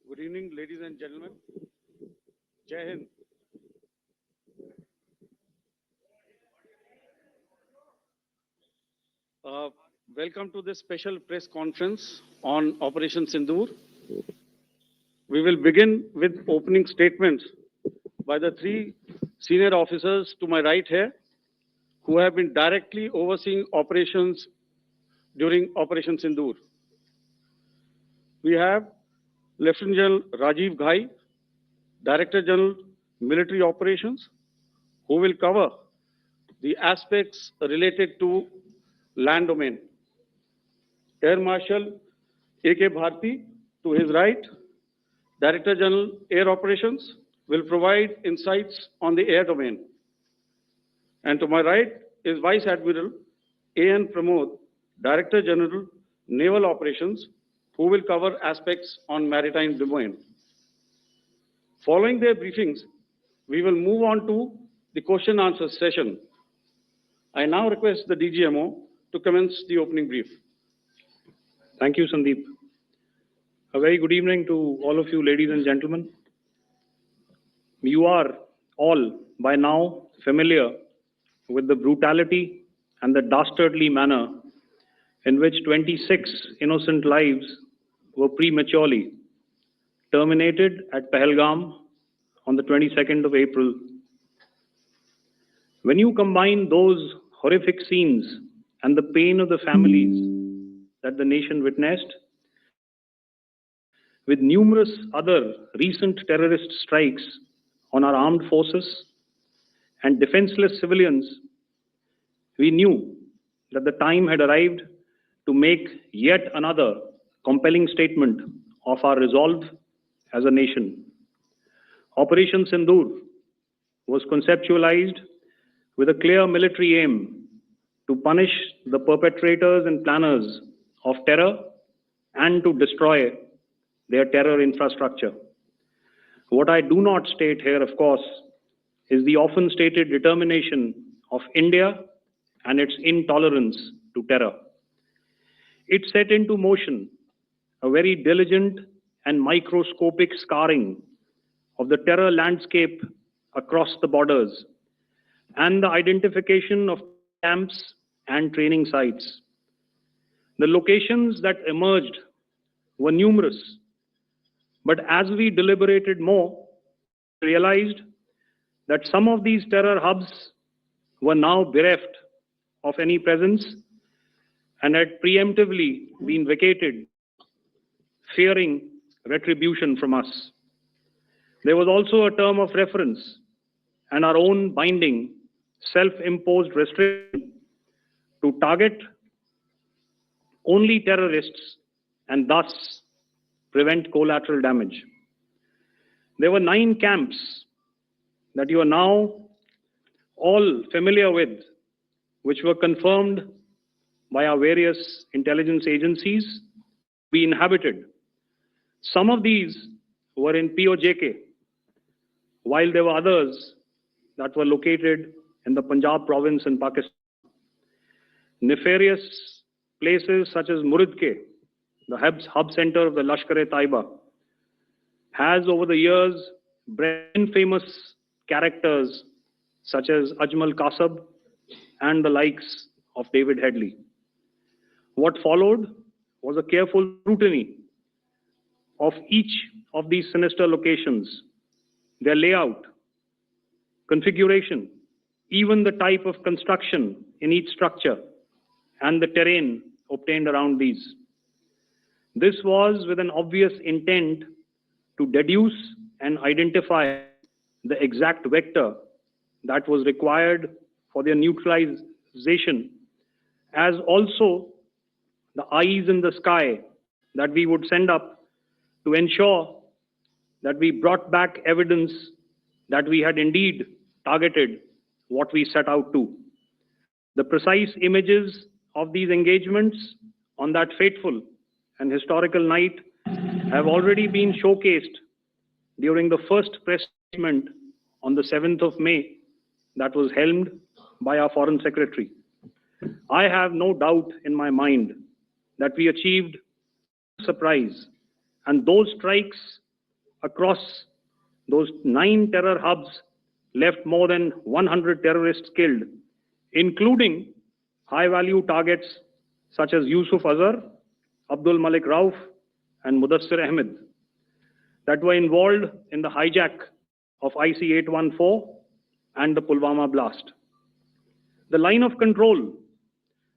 Good evening, ladies and gentlemen. Jai Hind. Welcome to this special press conference on Operation Sindoor. We will begin with opening statements by the three senior officers to my right here, who have been directly overseeing operations during Operation Sindoor. We have Lieutenant General Rajiv Ghai, Director General Military Operations, who will cover the aspects related to land domain. Air Marshal A.K. Bharti, to his right, Director General Air Operations, will provide insights on the air domain. And to my right is Vice Admiral A.N. Pramod, Director General Naval Operations, who will cover aspects on maritime domain. Following their briefings, we will move on to the question answer session. I now request the DGMO to commence the opening brief. Thank you, Sandeep. A very good evening to all of you, ladies and gentlemen. You are all by now familiar with the brutality and the dastardly manner in which 26 innocent lives were prematurely terminated at Pahalgam on the 22nd of April. When you combine those horrific scenes and the pain of the families that the nation witnessed with numerous other recent terrorist strikes on our armed forces and defenseless civilians, we knew that the time had arrived to make yet another compelling statement of our resolve as a nation. Operation Sindoor was conceptualized with a clear military aim to punish the perpetrators and planners of terror and to destroy their terror infrastructure. What I do not state here, of course, is the often stated determination of India and its intolerance to terror. It set into motion a very diligent and microscopic scarring of the terror landscape across the borders and the identification of camps and training sites. The locations that emerged were numerous, but as we deliberated more, we realized that some of these terror hubs were now bereft of any presence and had preemptively been vacated, fearing retribution from us. There was also a term of reference and our own binding, self-imposed restriction to target only terrorists and thus prevent collateral damage. There were 9 camps that you are now all familiar with, which were confirmed by our various intelligence agencies be inhabited. Some of these were in POJK, while there were others that were located in the Punjab province in Pakistan. Nefarious places such as Muridke, the hub center of the Lashkar-e-Taiba, has over the years bred famous characters such as Ajmal Kasab and the likes of David Headley. What followed was a careful scrutiny of each of these sinister locations, their layout, configuration, even the type of construction in each structure, and the terrain obtained around these. This was with an obvious intent to deduce and identify the exact vector that was required for their neutralization, as also the eyes in the sky that we would send up to ensure that we brought back evidence that we had indeed targeted what we set out to. The precise images of these engagements on that fateful and historical night have already been showcased during the first press statement on the 7th of May that was helmed by our Foreign Secretary. I have no doubt in my mind that we achieved surprise, and those strikes across those 9 terror hubs left more than 100 terrorists killed, including high-value targets such as Yusuf Azhar, Abdul Malik Rauf, and Mudassir Ahmed that were involved in the hijack of IC-814 and the Pulwama blast. The line of control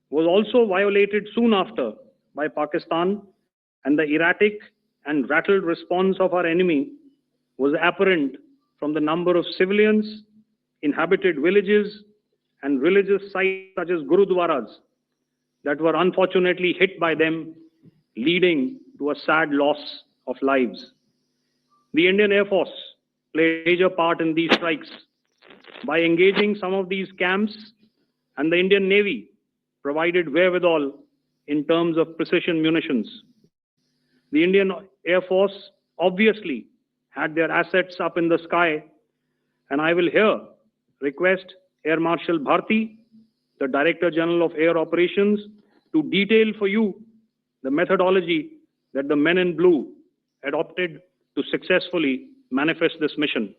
was also violated soon after by Pakistan, and the erratic and rattled response of our enemy was apparent from the number of civilians, inhabited villages, and religious sites such as Gurudwaras that were unfortunately hit by them, leading to a sad loss of lives. The Indian Air Force played a major part in these strikes by engaging some of these camps, and the Indian Navy provided wherewithal in terms of precision munitions. The Indian Air Force obviously had their assets up in the sky, and I will here request Air Marshal Bharti, the Director General of Air Operations, to detail for you the methodology that the men in blue adopted to successfully manifest this mission.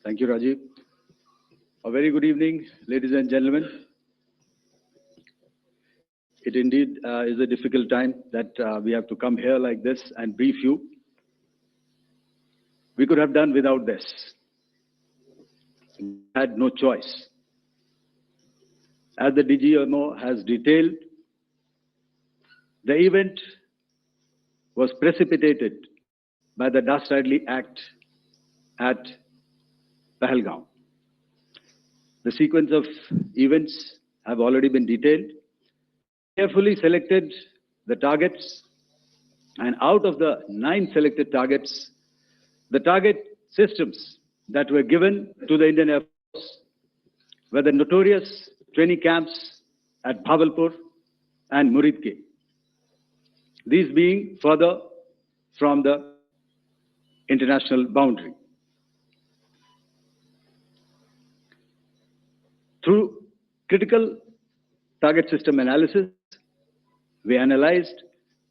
Thank you, Rajiv. A very good evening, ladies and gentlemen. It indeed is a difficult time that we have to come here like this and brief you. We could have done without this. We had no choice. As the DGMO has detailed, the event was precipitated by the dastardly act at Pahalgaon. The sequence of events have already been detailed. Carefully selected the targets, and out of the 9 selected targets, the target systems that were given to the Indian Air Force were the notorious training camps at Bhavalpur and Muridke, these being further from the international boundary. Through critical target system analysis, we analyzed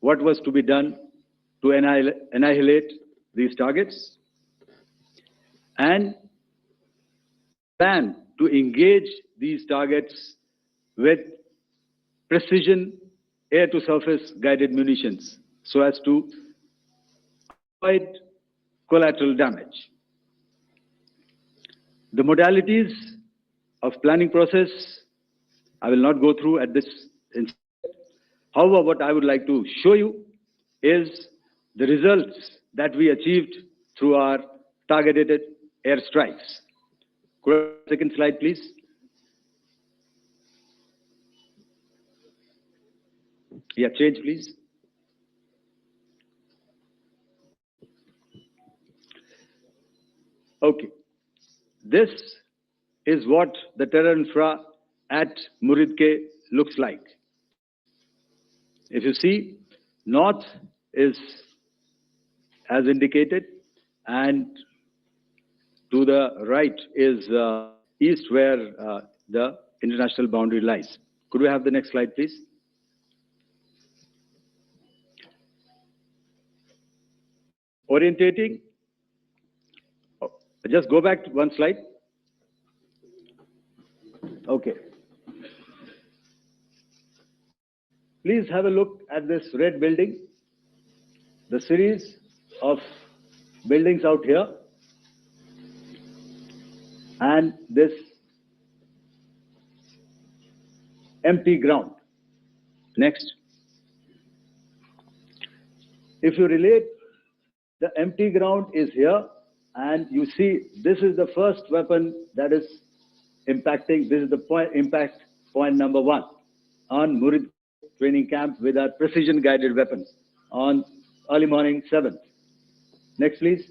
what was to be done to annihilate these targets and plan to engage these targets with precision air-to-surface guided munitions so as to avoid collateral damage. The modalities of planning process I will not go through at this instant. However, what I would like to show you is the results that we achieved through our targeted airstrikes. Could I have the second slide, please? Yeah, change, please. Okay. This is what the terror infra at Muridke looks like. If you see, north is as indicated, and to the right is east, where the international boundary lies. Could we have the next slide, please? Orientating. Just go back to one slide. Okay. Please have a look at this red building, the series of buildings out here, and this empty ground. Next. If you relate, the empty ground is here, and you see this is the first weapon that is impacting. This is the impact point number 1 on Murid training camp with our precision guided weapons on early morning 7th. Next, please.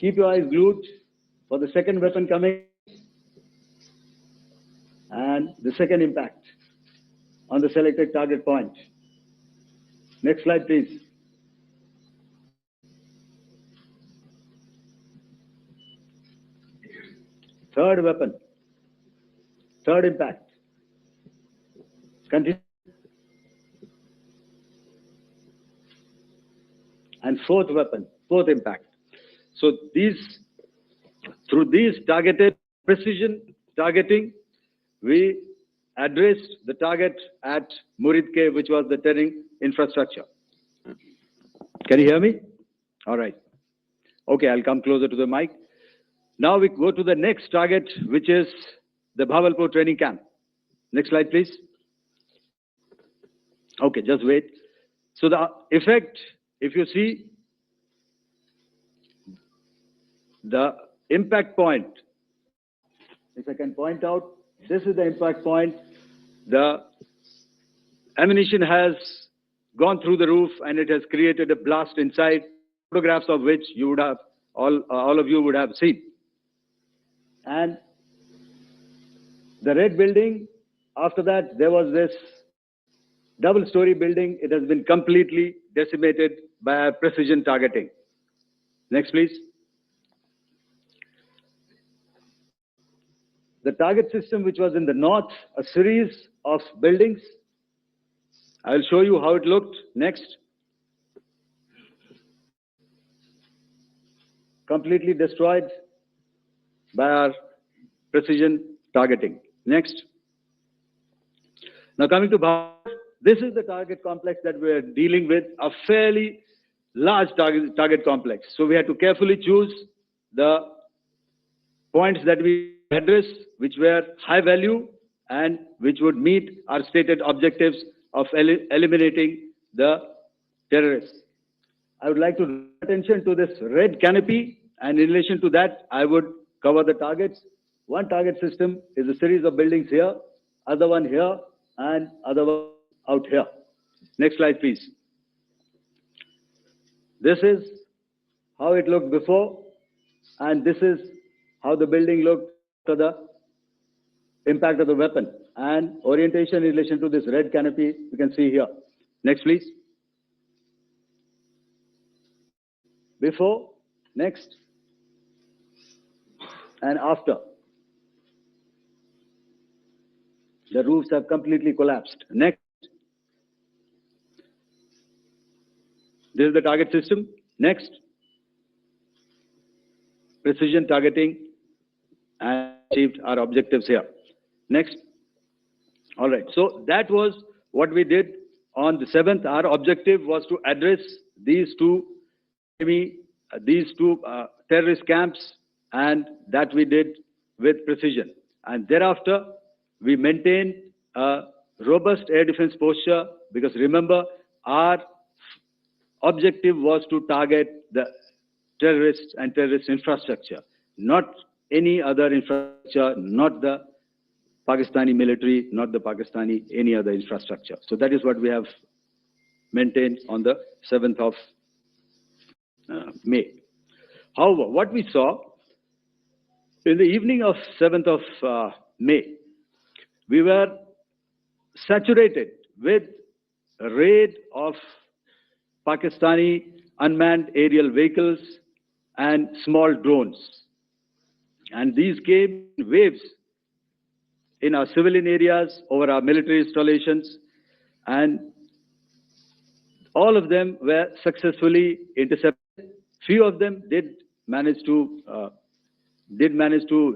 Keep your eyes glued for the second weapon coming and the second impact on the selected target point. Next slide, please. Third weapon, third impact. Continue. And fourth weapon, fourth impact. So through these targeted precision targeting, we addressed the target at Murid K, which was the terrain infrastructure. Can you hear me? All right. Okay, I'll come closer to the mic. Now we go to the next target, which is the Bhavalpur training camp. Next slide, please. Okay, just wait. So the effect, if you see, the impact point, if I can point out, this is the impact point. The ammunition has gone through the roof and it has created a blast inside, photographs of which you would have, all of you would have seen. And the red building, after that, there was this double-story building. It has been completely decimated by precision targeting. Next, please. The target system, which was in the north, a series of buildings. I'll show you how it looked. Next. Completely destroyed by our precision targeting. Next. Now coming to Bharat, this is the target complex that we are dealing with, a fairly large target complex. So we had to carefully choose the points that we address, which were high value and which would meet our stated objectives of eliminating the terrorists. I would like to draw attention to this red canopy, and in relation to that, I would cover the targets. One target system is a series of buildings here, other one here, and other one out here. Next slide, please. This is how it looked before, and this is how the building looked after the impact of the weapon. And orientation in relation to this red canopy, you can see here. Next, please. Before, next, and after. The roofs have completely collapsed. Next. This is the target system. Next. Precision targeting and achieved our objectives here. Next. All right. So that was what we did on the 7th. Our objective was to address these two terrorist camps, and that we did with precision. And thereafter, we maintained a robust air defense posture, because remember, our objective was to target the terrorists and terrorist infrastructure, not any other infrastructure, not the Pakistani military, not the Pakistani any other infrastructure. So that is what we have maintained on the 7th of May. However, what we saw in the evening of 7th of May, we were saturated with a raid of Pakistani unmanned aerial vehicles and small drones. And these came in waves in our civilian areas, over our military installations, and all of them were successfully intercepted. Few of them did manage to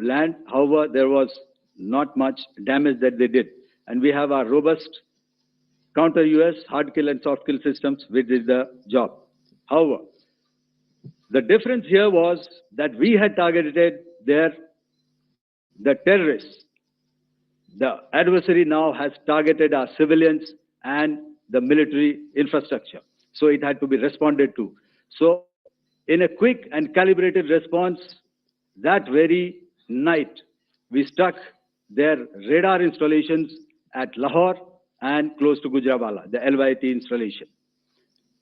land. However, there was not much damage that they did. And we have our robust counter-US hard kill and soft kill systems, which did the job. However, the difference here was that we had targeted the terrorists. The adversary now has targeted our civilians and the military infrastructure. So it had to be responded to. So in a quick and calibrated response, that very night, we struck their radar installations at Lahore and close to Gujranwala, the LYT installation,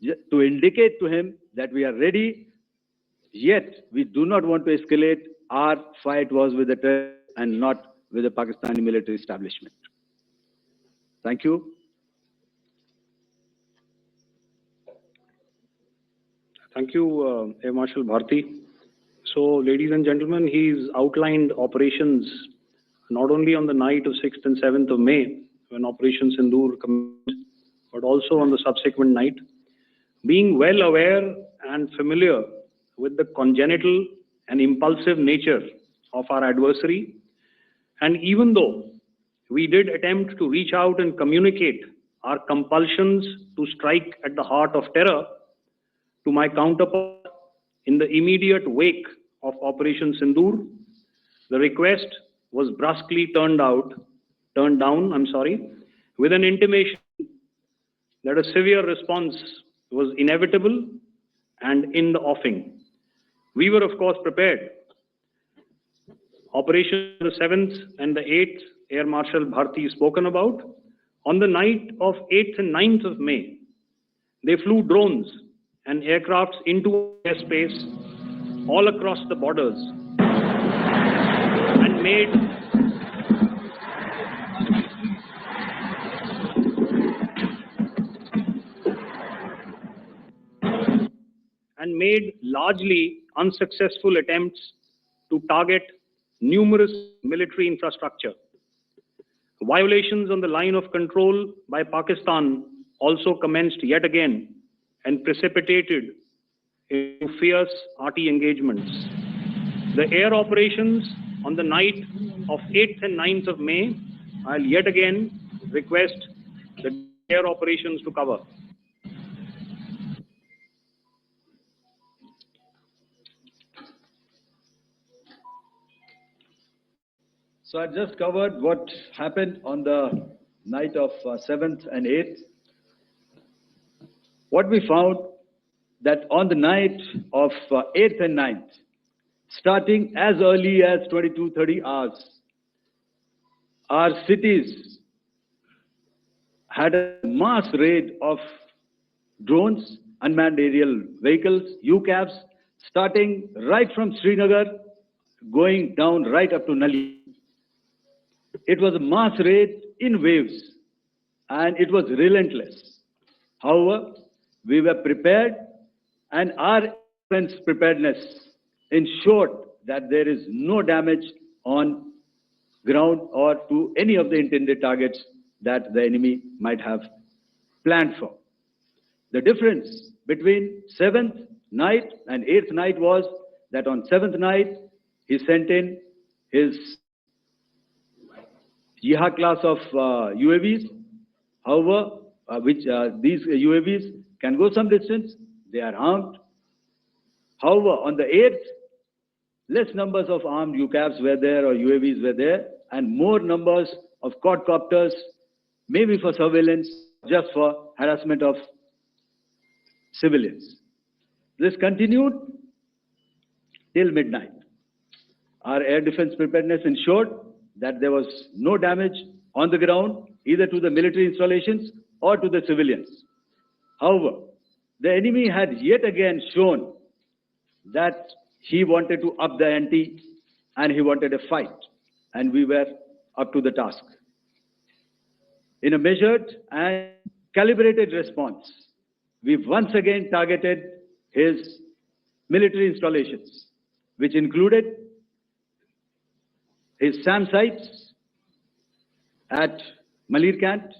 to indicate to him that we are ready, yet we do not want to escalate. Our fight was with the terrorists and not with the Pakistani military establishment. Thank you. Thank you, Air Marshal Bharti. So, ladies and gentlemen, he's outlined operations not only on the night of 6th and 7th of May, when Operation Sindoor commenced, but also on the subsequent night. Being well aware and familiar with the congenital and impulsive nature of our adversary, and even though we did attempt to reach out and communicate our compulsions to strike at the heart of terror to my counterpart in the immediate wake of Operation Sindoor, the request was brusquely turned down, with an intimation that a severe response was inevitable and in the offing. We were, of course, prepared. Operation the 7th and the 8th, Air Marshal Bharti spoken about. On the night of 8th and 9th of May, they flew drones and aircrafts into airspace all across the borders and made largely unsuccessful attempts to target numerous military infrastructure. Violations on the line of control by Pakistan also commenced yet again and precipitated into fierce arty engagements. The air operations on the night of 8th and 9th of May, I'll yet again request the air operations to cover. So I just covered what happened on the night of 7th and 8th. What we found that on the night of 8th and 9th, starting as early as 22:30 hours, our cities had a mass raid of drones, unmanned aerial vehicles, UCAVs, starting right from Srinagar, going down right up to Nali. It was a mass raid in waves, and it was relentless. However, we were prepared, and our defense preparedness ensured that there is no damage on ground or to any of the intended targets that the enemy might have planned for. The difference between 7th night and 8th night was that on 7th night, he sent in his Jihad class of UAVs. However, these UAVs can go some distance, they are armed. However, on the 8th, less numbers of armed UCAVs were there or UAVs were there, and more numbers of quadcopters, maybe for surveillance, just for harassment of civilians. This continued till midnight. Our air defense preparedness ensured that there was no damage on the ground, either to the military installations or to the civilians. However, the enemy had yet again shown that he wanted to up the ante and he wanted a fight, and we were up to the task. In a measured and calibrated response, we once again targeted his military installations, which included his SAM sites at Malirkant.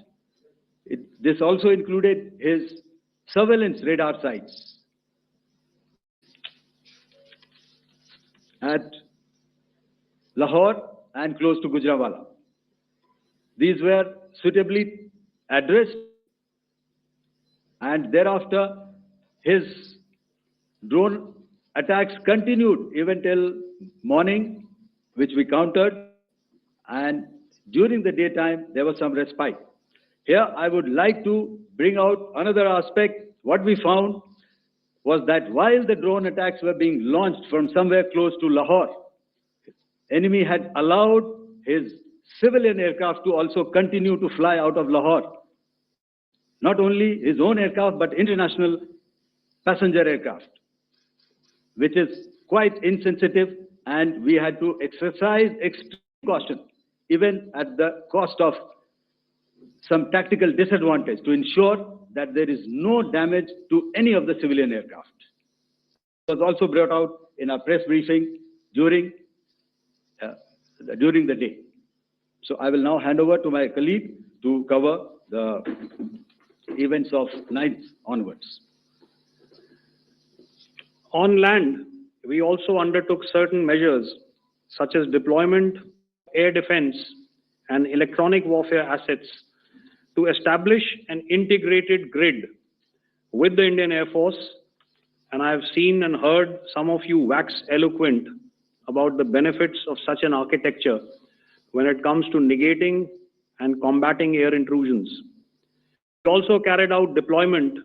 This also included his surveillance radar sites at Lahore and close to Gujranwala. These were suitably addressed And thereafter, his drone attacks continued even till morning, which we countered. And during the daytime, there was some respite. Here, I would like to bring out another aspect. What we found was that while the drone attacks were being launched from somewhere close to Lahore, enemy had allowed his civilian aircraft to also continue to fly out of Lahore. Not only his own aircraft, but international passenger aircraft, which is quite insensitive, and we had to exercise extreme caution, even at the cost of some tactical disadvantage, to ensure that there is no damage to any of the civilian aircraft. It was also brought out in our press briefing during the day. So I will now hand over to my colleague to cover the events of 9th onwards. On land, we also undertook certain measures such as deployment, air defense, and electronic warfare assets to establish an integrated grid with the Indian Air Force. And I have seen and heard some of you wax eloquent about the benefits of such an architecture when it comes to negating and combating air intrusions. We also carried out deployment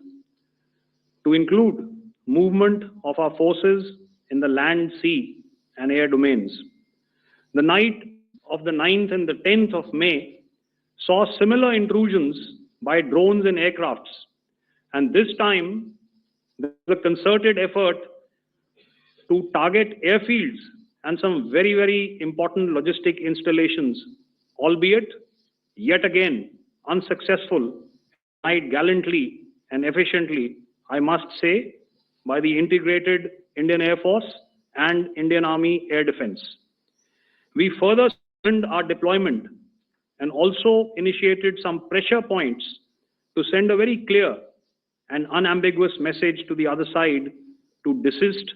to include movement of our forces in the land, sea, and air domains. The night of the 9th and the 10th of May saw similar intrusions by drones and aircrafts. And this time, there was a concerted effort to target airfields and some very, very important logistic installations, albeit yet again unsuccessful, denied gallantly and efficiently, I must say, by the integrated Indian Air Force and Indian Army Air Defense. We further strengthened our deployment and also initiated some pressure points to send a very clear and unambiguous message to the other side to desist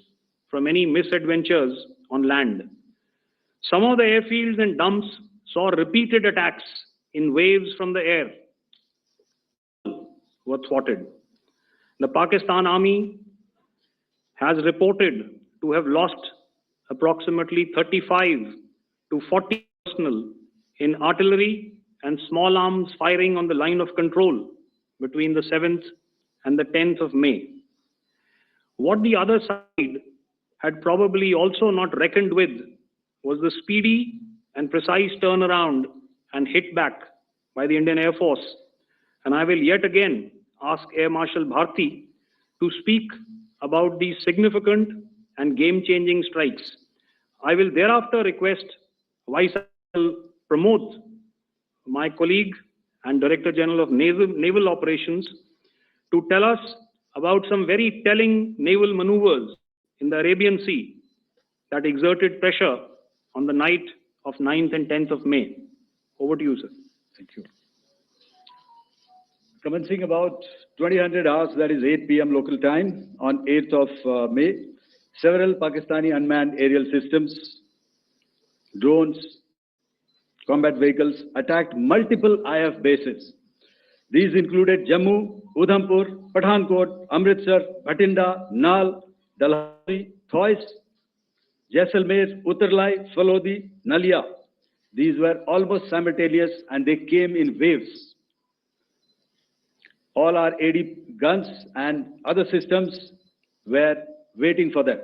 from any misadventures on land. Some of the airfields and dumps saw repeated attacks in waves from the air were thwarted. The Pakistan Army has reported to have lost approximately 35 to 40 personnel in artillery and small arms firing on the line of control between the 7th and the 10th of May. What the other side had probably also not reckoned with was the speedy and precise turnaround and hit back by the Indian Air Force. And I will yet again ask Air Marshal Bharti to speak about these significant and game-changing strikes. I will thereafter request Vice Admiral Pramod, my colleague and Director General of Naval Operations, to tell us about some very telling naval maneuvers in the Arabian Sea that exerted pressure on the night of 9th and 10th of May. Over to you, sir. Thank you. Commencing about 2000 hours, that is 8 p.m. local time, on 8th of May, several Pakistani unmanned aerial systems, drones, combat vehicles attacked multiple IF bases. These included Jammu, Udhampur, Pathankot, Amritsar, Bhatinda, Nal, Dalhousie, Thois, Jaisalmer, Uttarlai, Falodi, Nalia. These were almost simultaneous and they came in waves. All our AD guns and other systems were waiting for them.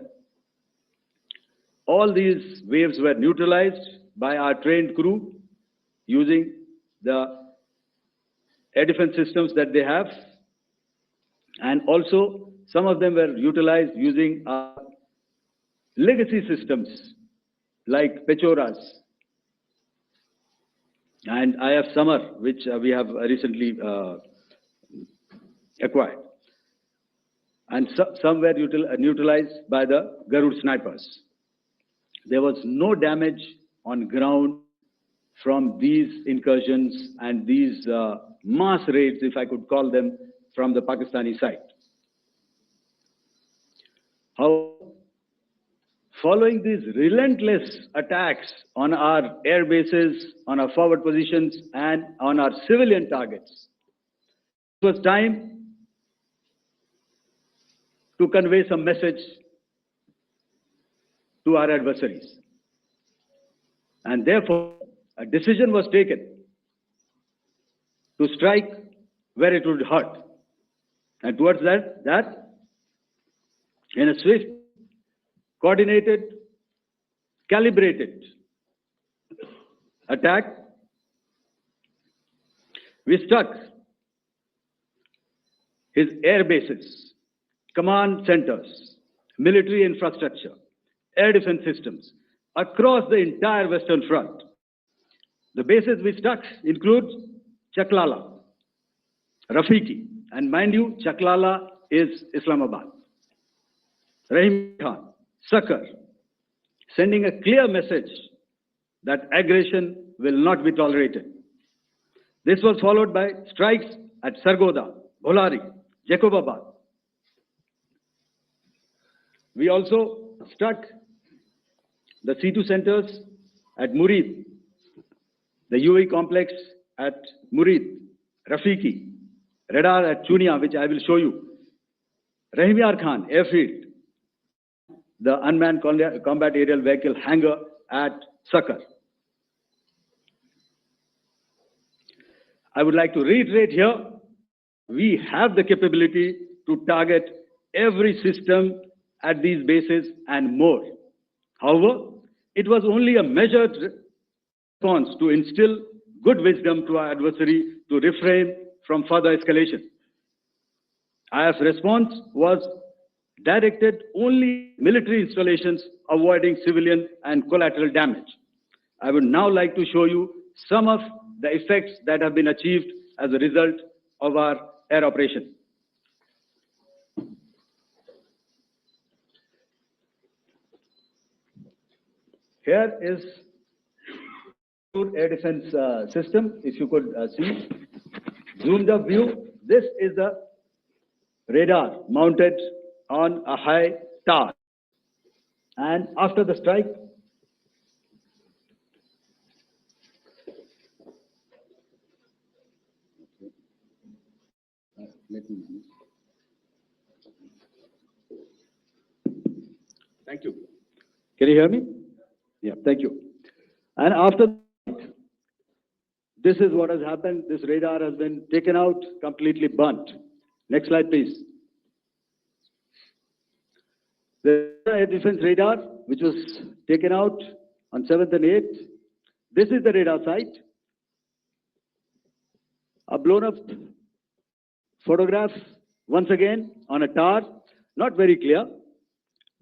All these waves were neutralized by our trained crew using the air defense systems that they have, and also some of them were utilized using our legacy systems like Pechoras and IF Summer, which we have recently acquired. And some were neutralized by the Garud snipers. There was no damage on ground from these incursions and these mass raids, if I could call them, from the Pakistani side. How, following these relentless attacks on our air bases, on our forward positions, and on our civilian targets, it was time to convey some message to our adversaries. And therefore, a decision was taken to strike where it would hurt. And towards that, in a swift, coordinated, calibrated attack, we struck his air bases, command centers, military infrastructure, air defense systems across the entire Western Front. The bases we struck include Chaklala, Rafiki, and mind you, Chaklala is Islamabad. Rahim Khan, Sakar, sending a clear message that aggression will not be tolerated. This was followed by strikes at Sargoda, Bholari, Jacobabad. We also struck the C2 centers at Murid, the UAE complex at Murid, Rafiki, radar at Chunia, which I will show you, Rahim Khan airfield, the unmanned combat aerial vehicle hangar at Sakar. I would like to reiterate here, we have the capability to target every system at these bases and more. However, it was only a measured response to instill good wisdom to our adversary to refrain from further escalation. IF's response was directed only military installations, avoiding civilian and collateral damage. I would now like to show you some of the effects that have been achieved as a result of our air operation. Here is air defense system. If you could see, zoomed up view. This is the radar mounted on a high tower. And after the strike, thank you. Can you hear me? Yeah, thank you. And after this is what has happened. This radar has been taken out, completely burnt. Next slide, please. The air defense radar, which was taken out on 7th and 8th. This is the radar site. A blown up photograph, once again, on a tower. Not very clear,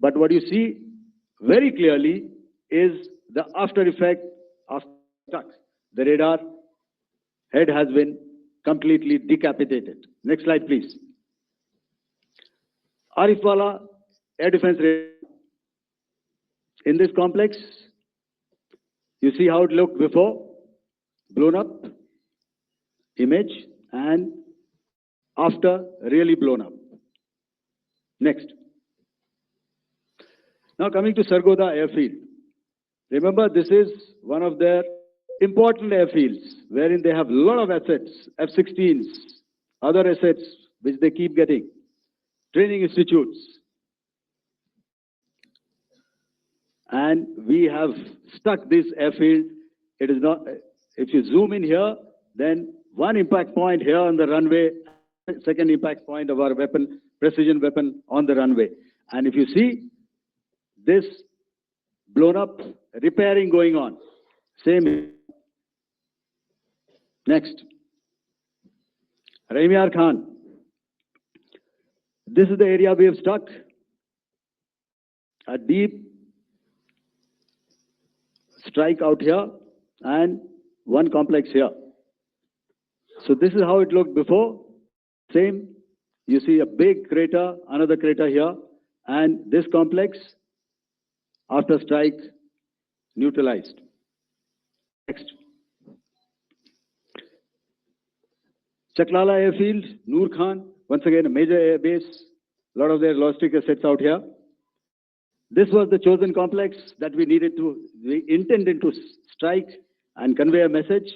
but what you see very clearly is the after effect of struck. The radar head has been completely decapitated. Next slide, please. Arifwala air defense radar. In this complex, you see how it looked before, blown up image, and after really blown up. Next. Now coming to Sargoda airfield. Remember, this is one of their important airfields wherein they have a lot of assets, F-16s, other assets which they keep getting, training institutes. And we have stuck this airfield. It is not, if you zoom in here, then one impact point here on the runway, second impact point of our weapon, precision weapon on the runway. And if you see this blown up, repairing going on. Same. Next. Rahim Khan. This is the area we have struck. A deep strike out here and one complex here. So this is how it looked before. Same. You see a big crater, another crater here, and this complex after strike neutralized. Next. Chaklala airfield, Noor Khan, once again a major air base, a lot of their logistic assets out here. This was the chosen complex that we intended to strike and convey a message.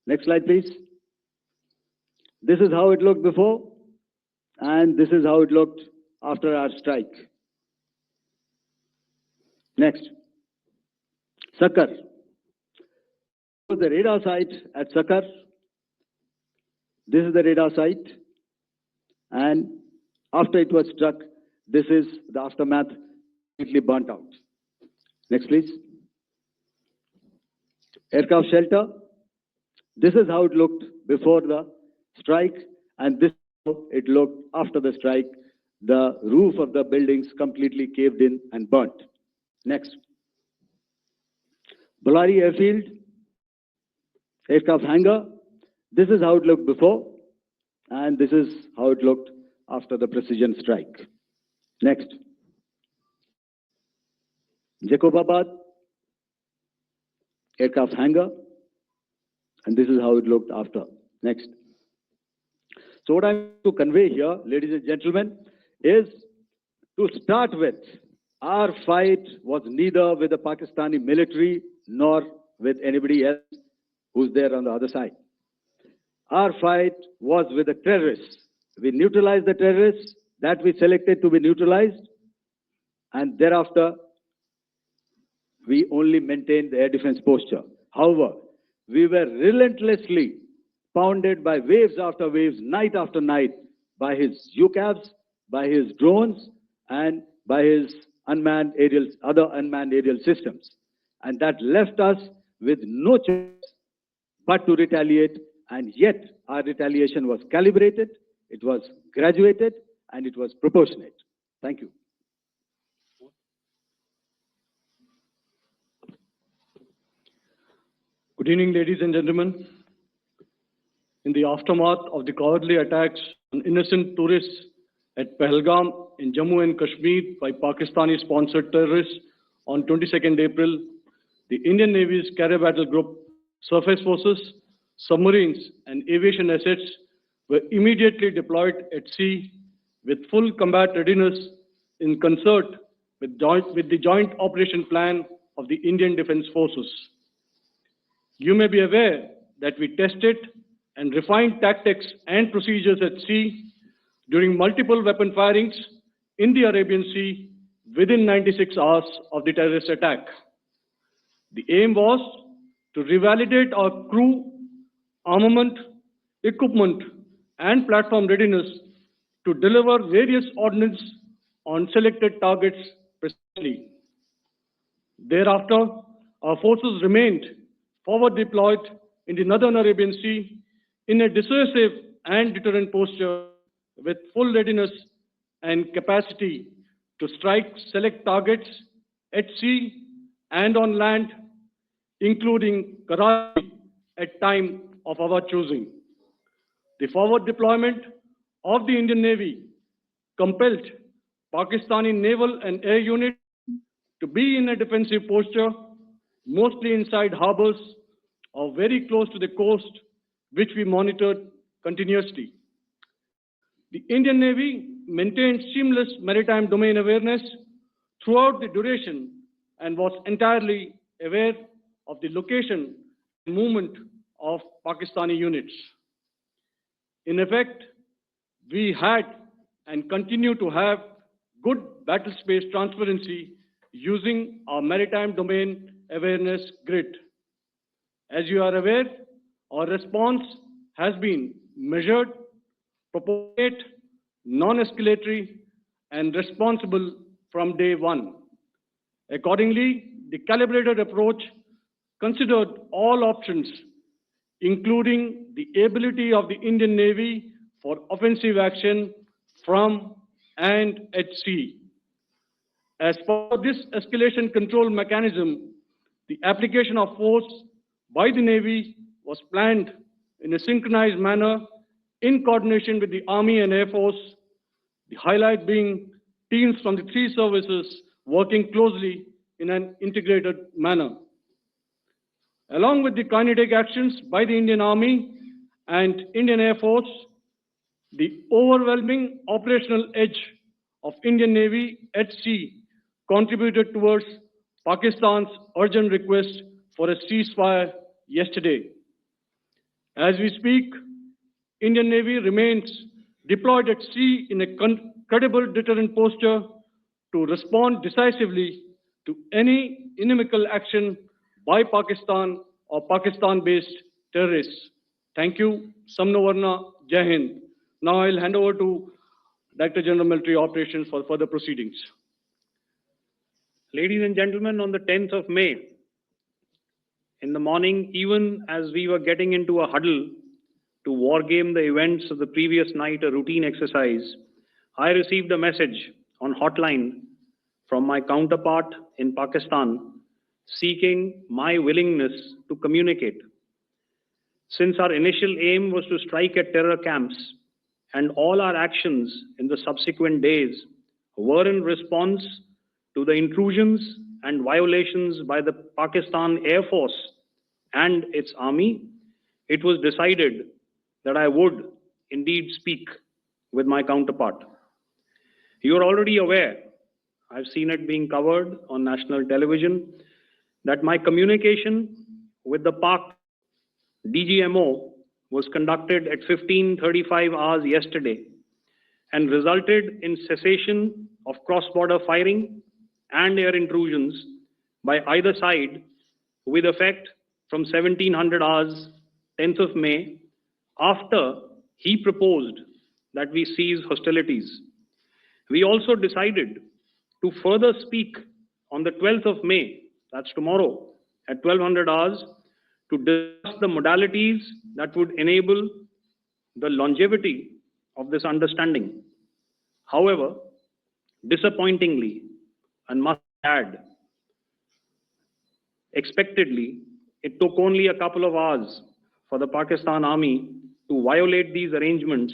Next slide, please. This is how it looked before, and this is how it looked after our strike. Next, Sakar. The radar site at Sakar. This is the radar site. And after it was struck, this is the aftermath, completely burnt out. Next, please. Aircraft shelter. This is how it looked before the strike, and this is how it looked after the strike. The roof of the buildings completely caved in and burnt. Next. Ballari Airfield, aircraft hangar. This is how it looked before, and this is how it looked after the precision strike. Next. Jacobabad, aircraft hangar, and this is how it looked after. Next. So what I'm to convey here, ladies and gentlemen, is to start with, our fight was neither with the Pakistani military nor with anybody else who's there on the other side. Our fight was with the terrorists. We neutralized the terrorists that we selected to be neutralized, and thereafter, we only maintained the air defense posture. However, we were relentlessly pounded by waves after waves, night after night, by his UCAVs, by his drones, and by his other unmanned aerial systems. And that left us with no choice but to retaliate, and yet our retaliation was calibrated, it was graduated, and it was proportionate. Thank you. Good evening, ladies and gentlemen. In the aftermath of the cowardly attacks on innocent tourists at Pahalgam in Jammu and Kashmir by Pakistani-sponsored terrorists on 22nd April, the Indian Navy's Carrier Battle Group, surface forces, submarines, and aviation assets were immediately deployed at sea with full combat readiness in concert with the Joint Operation Plan of the Indian Defence Forces. You may be aware that we tested and refined tactics and procedures at sea during multiple weapon firings in the Arabian Sea within 96 hours of the terrorist attack. The aim was to revalidate our crew, armament, equipment, and platform readiness to deliver various ordnance on selected targets precisely. Thereafter, our forces remained forward deployed in the Northern Arabian Sea in a dissuasive and deterrent posture with full readiness and capacity to strike select targets at sea and on land, including Karachi at time of our choosing. The forward deployment of the Indian Navy compelled Pakistani naval and air units to be in a defensive posture, mostly inside harbors or very close to the coast, which we monitored continuously. The Indian Navy maintained seamless maritime domain awareness throughout the duration and was entirely aware of the location and movement of Pakistani units. In effect, we had and continue to have good battle space transparency using our maritime domain awareness grid. As you are aware, our response has been measured, proportionate, non-escalatory, and responsible from day one. Accordingly, the calibrated approach considered all options, including the ability of the Indian Navy for offensive action from and at sea. As part of this escalation control mechanism, the application of force by the Navy was planned in a synchronized manner in coordination with the Army and Air Force, the highlight being teams from the three services working closely in an integrated manner. Along with the kinetic actions by the Indian Army and Indian Air Force, the overwhelming operational edge of Indian Navy at sea contributed towards Pakistan's urgent request for a ceasefire yesterday. As we speak, Indian Navy remains deployed at sea in a credible deterrent posture to respond decisively to any inimical action by Pakistan or Pakistan-based terrorists. Thank you. Samno Varna, Jai Hind. Now I'll hand over to Director General Military Operations for further proceedings. Ladies and gentlemen, on the 10th of May, in the morning, even as we were getting into a huddle to wargame the events of the previous night, a routine exercise, I received a message on hotline from my counterpart in Pakistan seeking my willingness to communicate. Since our initial aim was to strike at terror camps, and all our actions in the subsequent days were in response to the intrusions and violations by the Pakistan Air Force and its army, it was decided that I would indeed speak with my counterpart. You are already aware, I've seen it being covered on national television, that my communication with the Pak DGMO was conducted at 15:35 hours yesterday and resulted in cessation of cross-border firing and air intrusions by either side with effect from 1700 hours 10th of May after he proposed that we cease hostilities. We also decided to further speak on the 12th of May, that's tomorrow, at 1200 hours, to discuss the modalities that would enable the longevity of this understanding. However, disappointingly, and must add, expectedly, it took only a couple of hours for the Pakistan Army to violate these arrangements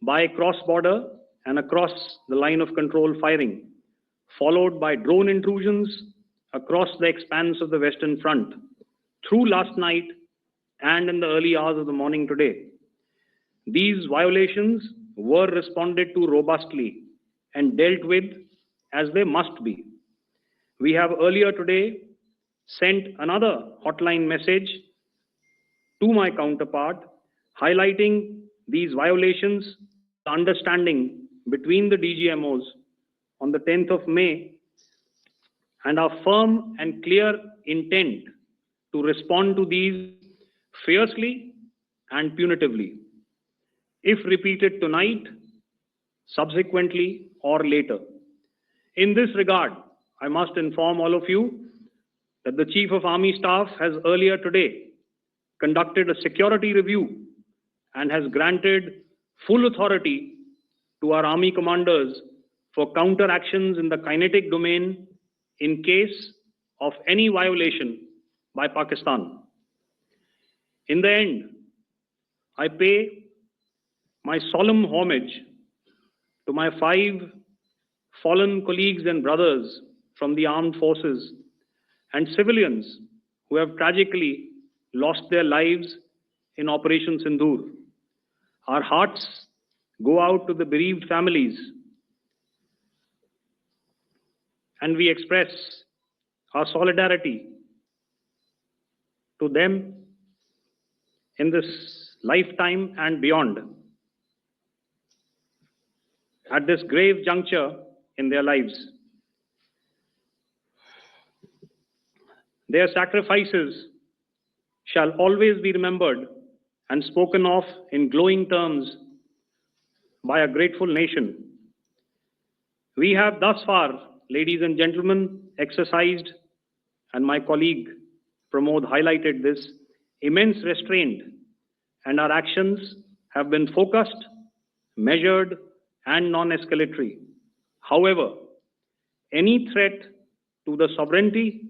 by cross-border and across the line of control firing, followed by drone intrusions across the expanse of the Western Front through last night and in the early hours of the morning today. These violations were responded to robustly and dealt with as they must be. We have earlier today sent another hotline message to my counterpart highlighting these violations, the understanding between the DGMOs on the 10th of May, and our firm and clear intent to respond to these fiercely and punitively, if repeated tonight, subsequently, or later. In this regard, I must inform all of you that the Chief of Army Staff has earlier today conducted a security review and has granted full authority to our Army commanders for counter-actions in the kinetic domain in case of any violation by Pakistan. In the end, I pay my solemn homage to my 5 fallen colleagues and brothers from the armed forces and civilians who have tragically lost their lives in Operation Sindoor. Our hearts go out to the bereaved families, and we express our solidarity to them in this lifetime and beyond, at this grave juncture in their lives. Their sacrifices shall always be remembered and spoken of in glowing terms by a grateful nation. We have thus far, ladies and gentlemen, exercised, and my colleague Pramod highlighted this, immense restraint, and our actions have been focused, measured, and non-escalatory. However, any threat to the sovereignty,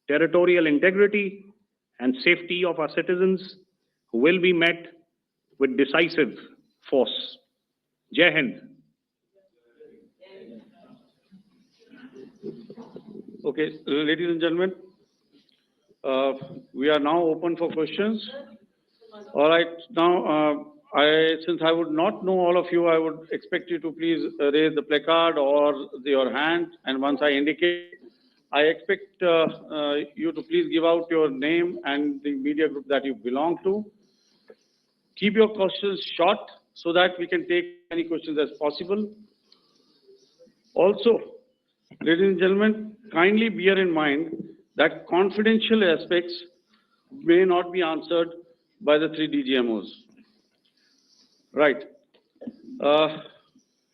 territorial integrity, and safety of our citizens will be met with decisive force. Jai Hind. Okay, ladies and gentlemen, we are now open for questions. All right, now, since I would not know all of you, I would expect you to please raise the placard or your hand, and once I indicate, I expect you to please give out your name and the media group that you belong to. Keep your questions short so that we can take any questions as possible. Also, ladies and gentlemen, kindly bear in mind that confidential aspects may not be answered by the three DGMOs. Right. Uh,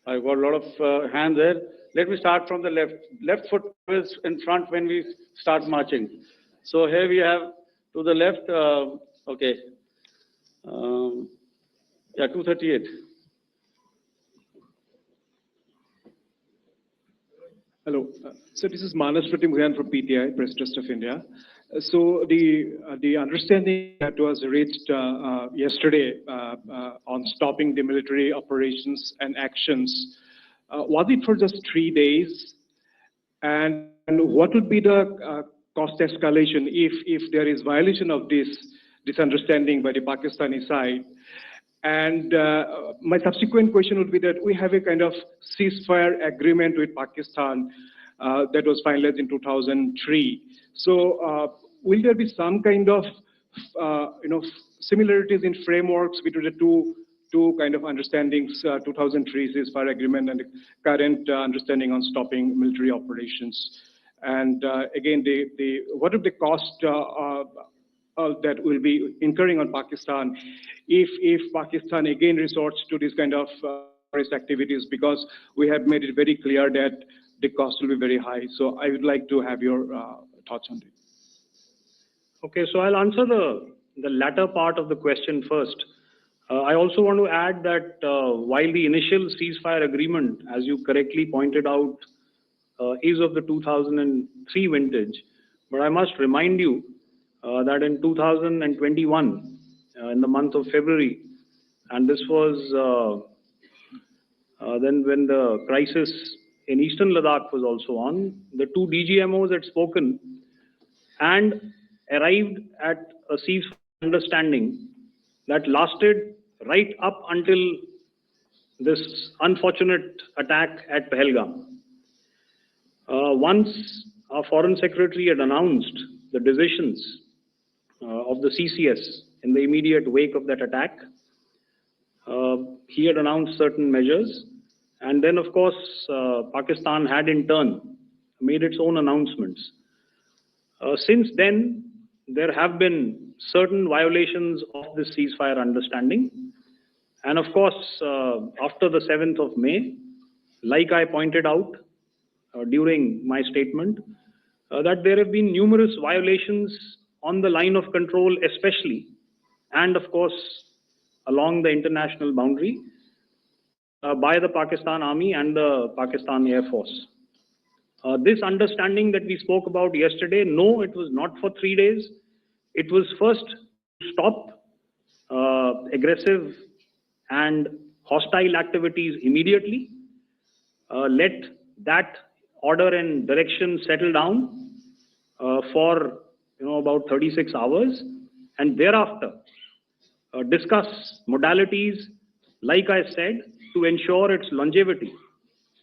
I got a lot of hands there. Let me start from the left. Left foot is in front when we start marching. So here we have to the left, okay, yeah, 238. Hello. So this is Manas Pratimugyan from PTI, Press Trust of India. So the understanding that was reached yesterday on stopping the military operations and actions, was it for just 3 days? And what would be the cost escalation if there is violation of this understanding by the Pakistani side? And my subsequent question would be that we have a kind of ceasefire agreement with Pakistan that was finalized in 2003. So will there be some kind of similarities in frameworks between the two kind of understandings, 2003 ceasefire agreement and the current understanding on stopping military operations? And again, what would the cost that will be incurring on Pakistan if Pakistan again resorts to this kind of terrorist activities, because we have made it very clear that the cost will be very high. So I would like to have your thoughts on it. Okay, so I'll answer the latter part of the question first. I also want to add that while the initial ceasefire agreement, as you correctly pointed out, is of the 2003 vintage, but I must remind you that in 2021, in the month of February, and this was then when the crisis in eastern Ladakh was also on, the two DGMOs had spoken and arrived at a ceasefire understanding that lasted right up until this unfortunate attack at Pahalgam. Once our Foreign Secretary had announced the decisions of the CCS in the immediate wake of that attack, he had announced certain measures, and then of course Pakistan had in turn made its own announcements. Since then, there have been certain violations of this ceasefire understanding, and of course after the 7th of May, like I pointed out during my statement, that there have been numerous violations on the line of control especially, and of course along the international boundary by the Pakistan Army and the Pakistan Air Force. This understanding that we spoke about yesterday, no, it was not for 3 days. It was first to stop aggressive and hostile activities immediately, let that order and direction settle down for about 36 hours, and thereafter discuss modalities, like I said, to ensure its longevity.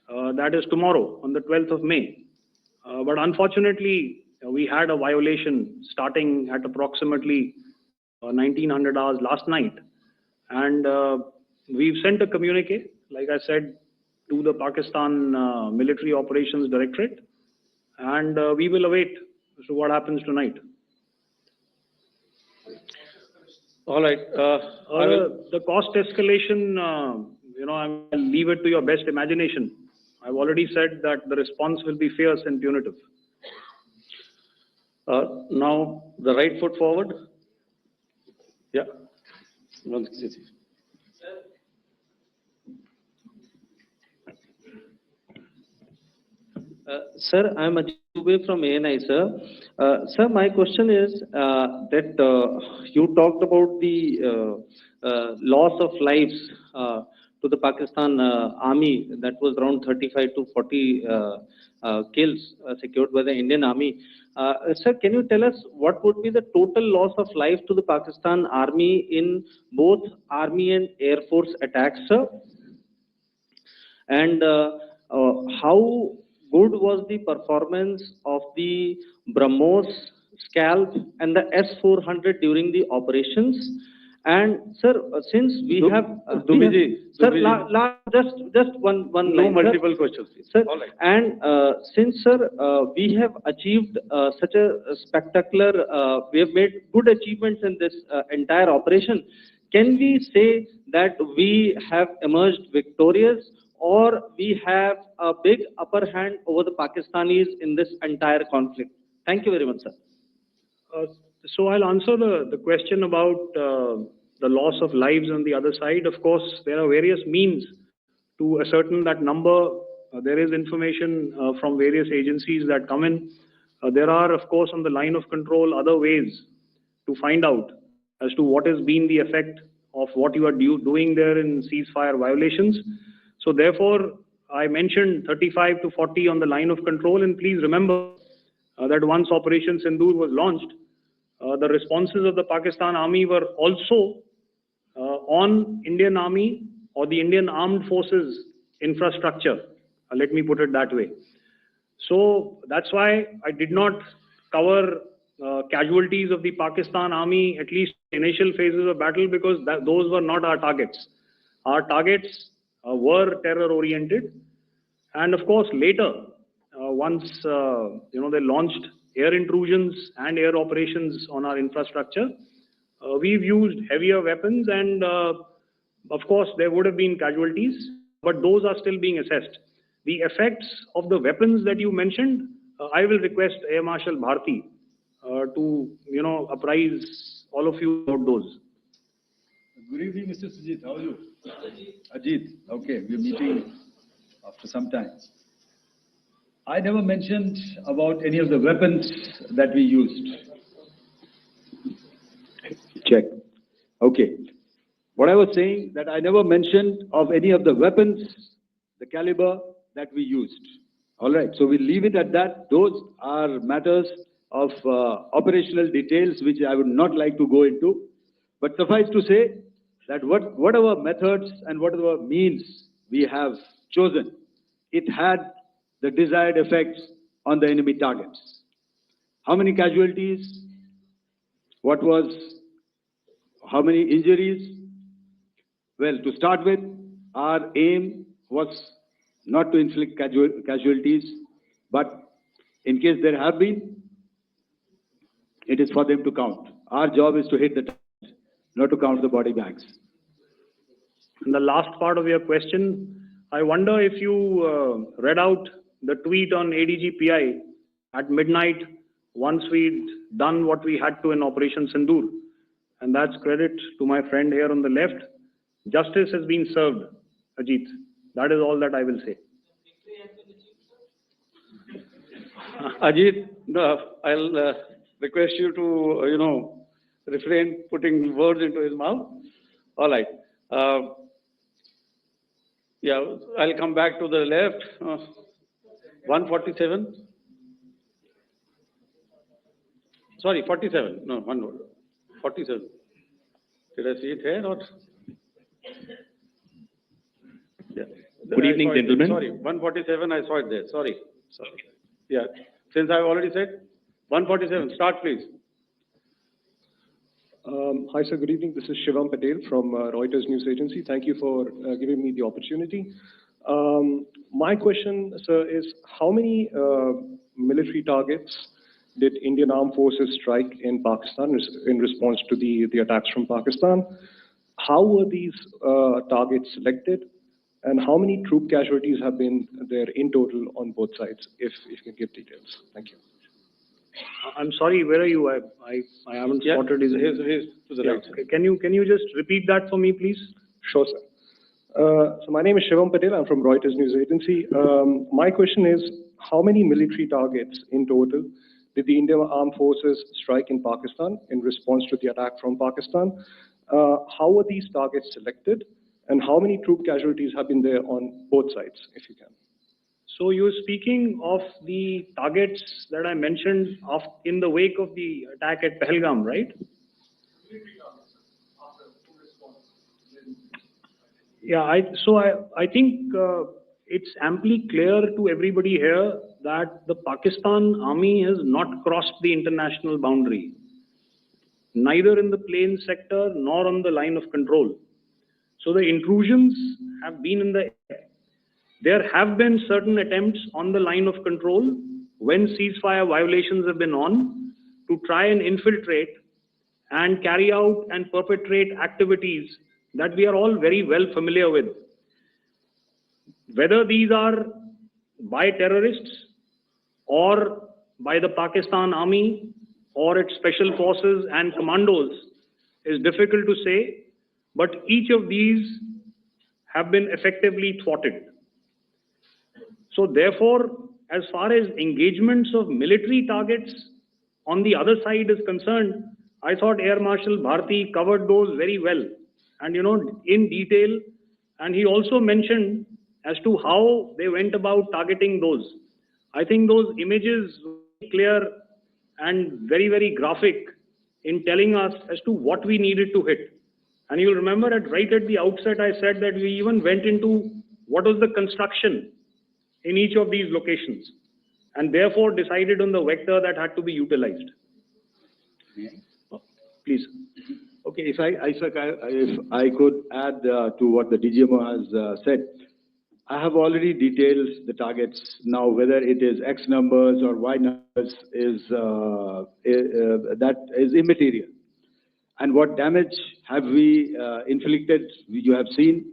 That is tomorrow on the 12th of May. But unfortunately, we had a violation starting at approximately 1900 hours last night. And we've sent a communique, like I said, to the Pakistan Military Operations Directorate. And we will await as to what happens tonight. All right. The cost escalation, I'll leave it to your best imagination. I've already said that the response will be fierce and punitive. Now, the right foot forward. Yeah. Sir, I'm Ajit Dubey from ANI, sir. Sir, my question is that you talked about the loss of lives to the Pakistan army, that was around 35 to 40 kills secured by the Indian army. Sir, can you tell us what would be the total loss of life to the Pakistan army in both army and air force attacks, sir? And how good was the performance of the BrahMos, Scalp and the S-400 during the operations? And sir, since we have, sir, just one No line, sir. multiple questions, please. Sir, All right. and since, sir, we have achieved such a spectacular, we have made good achievements in this entire operation, can we say that we have emerged victorious, or we have a big upper hand over the Pakistanis in this entire conflict? Thank you very much, sir. So I'll answer the question about the loss of lives on the other side. Of course, there are various means to ascertain that number. There is information from various agencies that come in. There are, of course, on the line of control, other ways to find out as to what has been the effect of what you are doing there in ceasefire violations. So therefore, I mentioned 35 to 40 on the line of control, and please remember that once Operation Sindoor was launched, the responses of the Pakistan Army were also on Indian Army or the Indian Armed Forces infrastructure. Let me put it that way. So that's why I did not cover casualties of the Pakistan Army, at least initial phases of battle, because those were not our targets. Our targets were terror-oriented, and of course later, once they launched air intrusions and air operations on our infrastructure, we've used heavier weapons, and of course there would have been casualties, but those are still being assessed. The effects of the weapons that you mentioned, I will request Air Marshal Bharti to apprise all of you about those. Good evening, Mr. Sujit. How are you? Ajit. Okay, we're meeting after some time. I never mentioned about any of the weapons that we used. Check. Okay. What I was saying, that I never mentioned of any of the weapons, the caliber that we used. All right. So we'll leave it at that. Those are matters of operational details which I would not like to go into. But suffice to say that whatever methods and whatever means we have chosen, it had the desired effects on the enemy targets. How many casualties? How many injuries? Well, to start with, our aim was not to inflict casualties, but in case there have been, it is for them to count. Our job is to hit the target, not to count the body bags. And the last part of your question, I wonder if you read out the tweet on ADGPI at midnight once we'd done what we had to in Operation Sindoor. And that's credit to my friend here on the left. Justice has been served, Ajit. That is all that I will say. Ajit, I'll request you to, refrain putting words into his mouth. All right. Yeah, I'll come back to the left. 147. Sorry, 47. No, one more. 47. Did I see it here or? Yeah. Good evening, gentlemen. Sorry, 147, I saw it there. Sorry. Yeah. Since I've already said, 147, start please. Hi, sir. Good evening. This is Shivam Patel from Reuters News Agency. Thank you for giving me the opportunity. My question, sir, is how many military targets did Indian Armed Forces strike in Pakistan in response to the attacks from Pakistan? How were these targets selected? And how many troop casualties have been there in total on both sides, if you can give details? Thank you. I'm sorry, where are you? I haven't spotted his. Here's to the right. Okay. Can you just repeat that for me, please? Sure, sir. So my name is Shivam Patel. I'm from Reuters News Agency. My question is, how many military targets in total did the Indian Armed Forces strike in Pakistan in response to the attack from Pakistan? How were these targets selected? And how many troop casualties have been there on both sides, if you can? So you're speaking of the targets that I mentioned in the wake of the attack at Pahalgam, right? Yeah, I think it's amply clear to everybody here that the Pakistan Army has not crossed the international boundary. neither in the plain sector nor on the line of control. So the intrusions have been in the air. There have been certain attempts on the line of control when ceasefire violations have been on to try and infiltrate and carry out and perpetrate activities that we are all very well familiar with. Whether these are by terrorists or by the Pakistan Army or its special forces and commandos is difficult to say, but each of these have been effectively thwarted. So therefore, as far as engagements of military targets on the other side is concerned, I thought Air Marshal Bharti covered those very well and, in detail. And he also mentioned as to how they went about targeting those. I think those images were very clear and very, very graphic in telling us as to what we needed to hit. And you'll remember right at the outset, I said that we even went into what was the construction in each of these locations and therefore decided on the vector that had to be utilized. Please. Okay, if I could add to what the DGMO has said, I have already detailed the targets. Now, whether it is X numbers or Y numbers that is immaterial. And what damage have we inflicted? You have seen.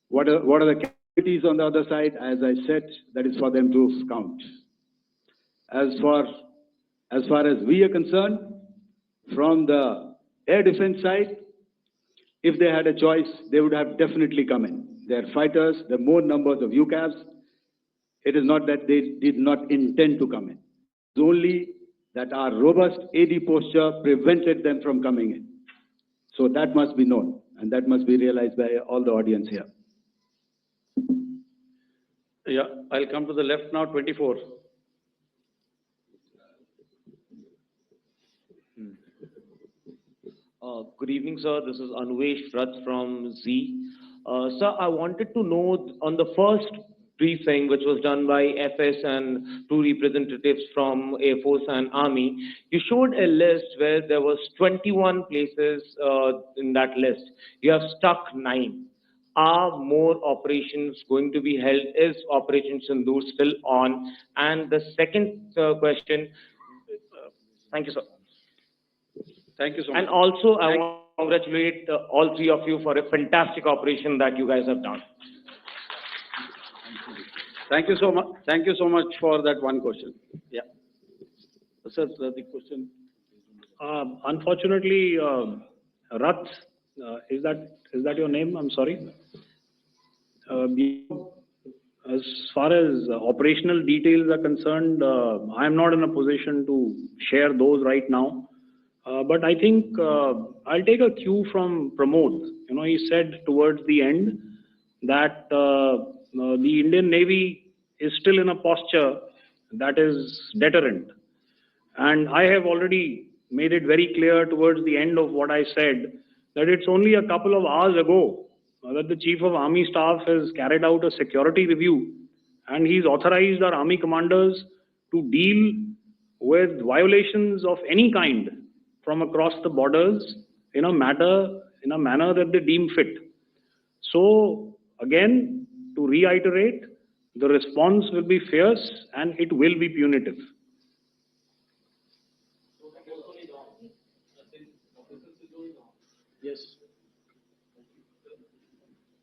What are the casualties on the other side? As I said, that is for them to count. As far as we are concerned, from the air defense side, if they had a choice, they would have definitely come in. They're fighters, there are more numbers of UCAVs. It is not that they did not intend to come in. It's only that our robust AD posture prevented them from coming in. So that must be known, and that must be realized by all the audience here. Yeah, I'll come to the left now, 24. Good evening, sir. This is Anvesh Rath from Z. Sir, I wanted to know on the first briefing, which was done by FS and two representatives from Air Force and Army, you showed a list where there was 21 places in that list. You have stuck 9. Are more operations going to be held? Is Operation Sindoor still on? And the second question, thank you, sir. Thank you so much. And also, I want to congratulate all three of you for a fantastic operation that you guys have done. Thank you so much. Thank you so much for that one question. Yeah. Sir, the question. Unfortunately, Rath, is that your name? I'm sorry. As far as operational details are concerned, I'm not in a position to share those right now. But I think I'll take a cue from Pramod. He said towards the end that the Indian Navy is still in a posture that is deterrent. And I have already made it very clear towards the end of what I said that it's only a couple of hours ago that the Chief of Army Staff has carried out a security review and he's authorized our Army commanders to deal with violations of any kind from across the borders in a manner that they deem fit. So again, to reiterate, the response will be fierce and it will be punitive. Yes.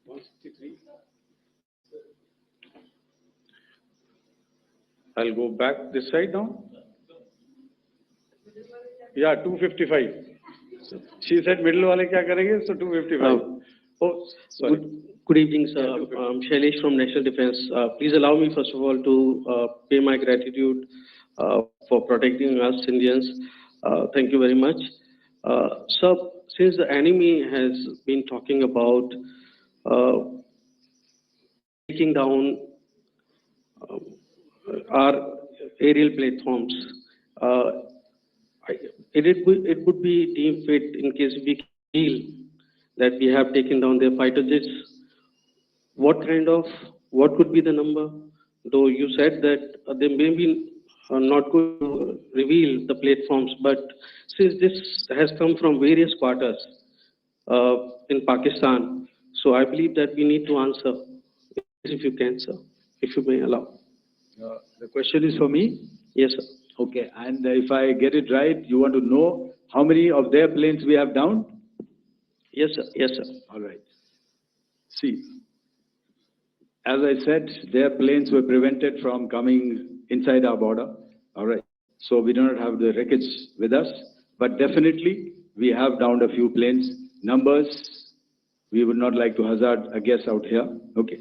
163. I'll go back this side now. Yeah, 255. She said middle wale kya karenge, so 255. Oh, sorry. Good evening, sir. I'm Shailesh from National Defense. Please allow me, first of all, to pay my gratitude for protecting us Indians. Thank you very much. Sir, since the enemy has been talking about taking down our aerial platforms, it would be deemed fit in case we feel that we have taken down their fighter jets. What could be the number? Though you said that there may be not going to reveal the platforms, but since this has come from various quarters in Pakistan, so I believe that we need to answer, if you can, sir, if you may allow. The question is for me? Yes, sir. Okay, and if I get it right, you want to know how many of their planes we have downed? Yes, sir. Yes, sir. All right. See, as I said, their planes were prevented from coming inside our border. All right. So we do not have the wreckage with us, but definitely we have downed a few planes. Numbers, we would not like to hazard a guess out here. Okay.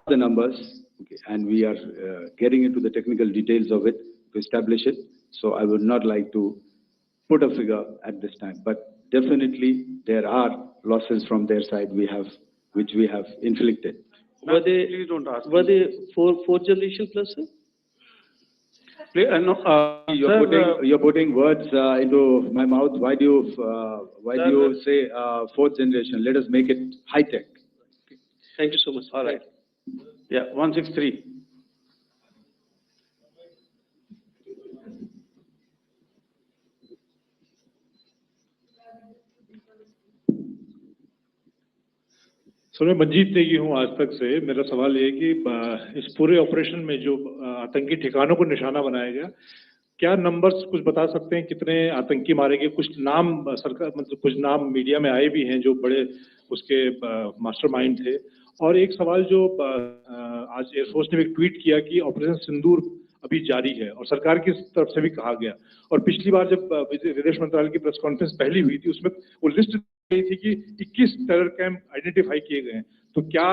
The numbers, okay, and we are getting into the technical details of it to establish it. So I would not like to put a figure at this time, but definitely there are losses from their side which we have inflicted. Were they, Please don't ask. were they fourth generation plus, sir? You're putting words into my mouth. Why do you say fourth generation? Let us make it high tech. Thank you so much. All right. Yeah, 163. Sir मैं मंजीत नेगी हूँ आज तक से। मेरा सवाल ये है कि इस पूरे ऑपरेशन में जो आतंकी ठिकानों को निशाना बनाया गया, क्या नंबर्स कुछ बता सकते हैं कितने आतंकी मारे गए? कुछ नाम सरकार मतलब कुछ नाम मीडिया में आए भी हैं जो बड़े उसके मास्टरमाइंड थे। और एक सवाल जो आज एयरफोर्स ने एक ट्वीट किया कि ऑपरेशन सिंदूर अभी जारी है और सरकार की तरफ से भी कहा गया। और पिछली बार जब विदेश मंत्रालय की प्रेस कॉन्फ्रेंस पहली हुई थी उसमें वो लिस्ट गई थी कि 21 टेरर कैंप आइडेंटिफाई किए गए हैं। तो क्या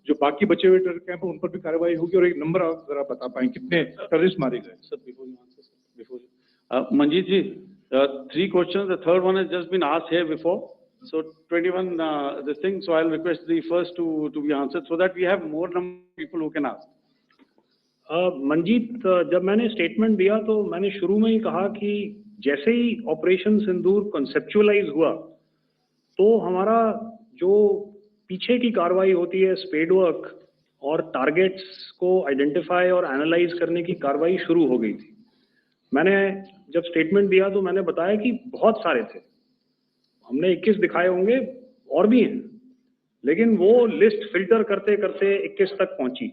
जो बाकी बचे हुए टेरर कैंप हैं उन पर भी कार्रवाई होगी? और एक नंबर अगर आप बता पाएं कितने टेररिस्ट मारे गए? Sir Manjeet ji, 3 questions. The third one has just been asked here before. So 21 this thing. So I'll request the first to be answered so that we have more number of people who can ask. Manjeet, जब मैंने statement दिया तो मैंने शुरू में ही कहा कि जैसे ही ऑपरेशन सिंदूर कॉन्सेप्चुअलाइज हुआ तो हमारा जो पीछे की कार्रवाई होती है स्पेड वर्क और टारगेट्स को आइडेंटिफाई और एनालाइज करने की कार्रवाई शुरू हो गई थी। मैंने जब स्टेटमेंट दिया तो मैंने बताया कि बहुत सारे थे, हमने 21 दिखाए होंगे और भी हैं, लेकिन वो लिस्ट फिल्टर करते करते 21 तक पहुंची।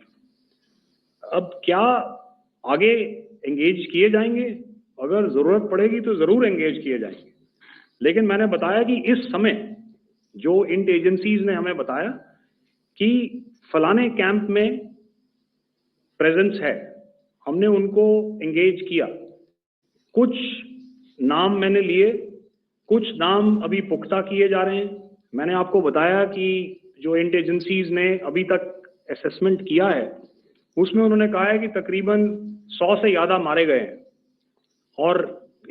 अब क्या आगे एंगेज किए जाएंगे? अगर जरूरत पड़ेगी तो जरूर एंगेज किए जाएंगे, लेकिन मैंने बताया कि इस समय जो इंट एजेंसीज ने हमें बताया कि फलाने कैंप में प्रेजेंस है, हमने उनको एंगेज किया। कुछ नाम मैंने लिए, कुछ नाम अभी पुख्ता किए जा रहे हैं। मैंने आपको बताया कि जो इंट एजेंसीज ने अभी तक असेसमेंट किया है उसमें उन्होंने कहा है कि तकरीबन 100 से ज़्यादा मारे गए हैं। और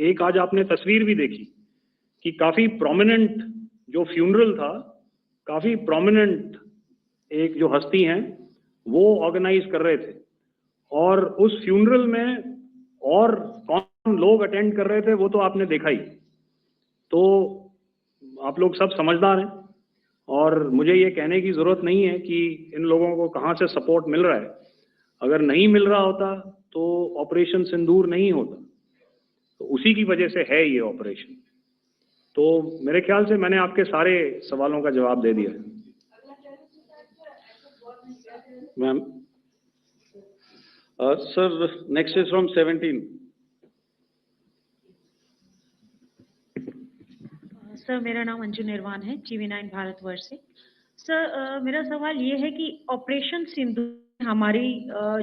एक आज आपने तस्वीर भी देखी कि काफ़ी प्रोमिनेंट जो फ्यूनरल था, काफ़ी प्रोमिनेंट एक जो हस्ती हैं वो ऑर्गेनाइज कर रहे थे और उस फ्यूनरल में और कौन लोग अटेंड कर रहे थे वो तो आपने देखा ही। तो आप लोग सब समझदार हैं और मुझे ये कहने की ज़रूरत नहीं है कि इन लोगों को कहाँ से सपोर्ट मिल रहा है। अगर नहीं मिल रहा होता तो ऑपरेशन सिंदूर नहीं होता, तो उसी की वजह से है ये ऑपरेशन। तो मेरे ख्याल से मैंने आपके सारे सवालों का जवाब दे दिया है। Ma'am. Sir, next is from 17. Sir मेरा नाम अंजू निर्वाण है, TV9 भारतवर्ष से। सर मेरा सवाल ये है कि ऑपरेशन सिंदूर हमारी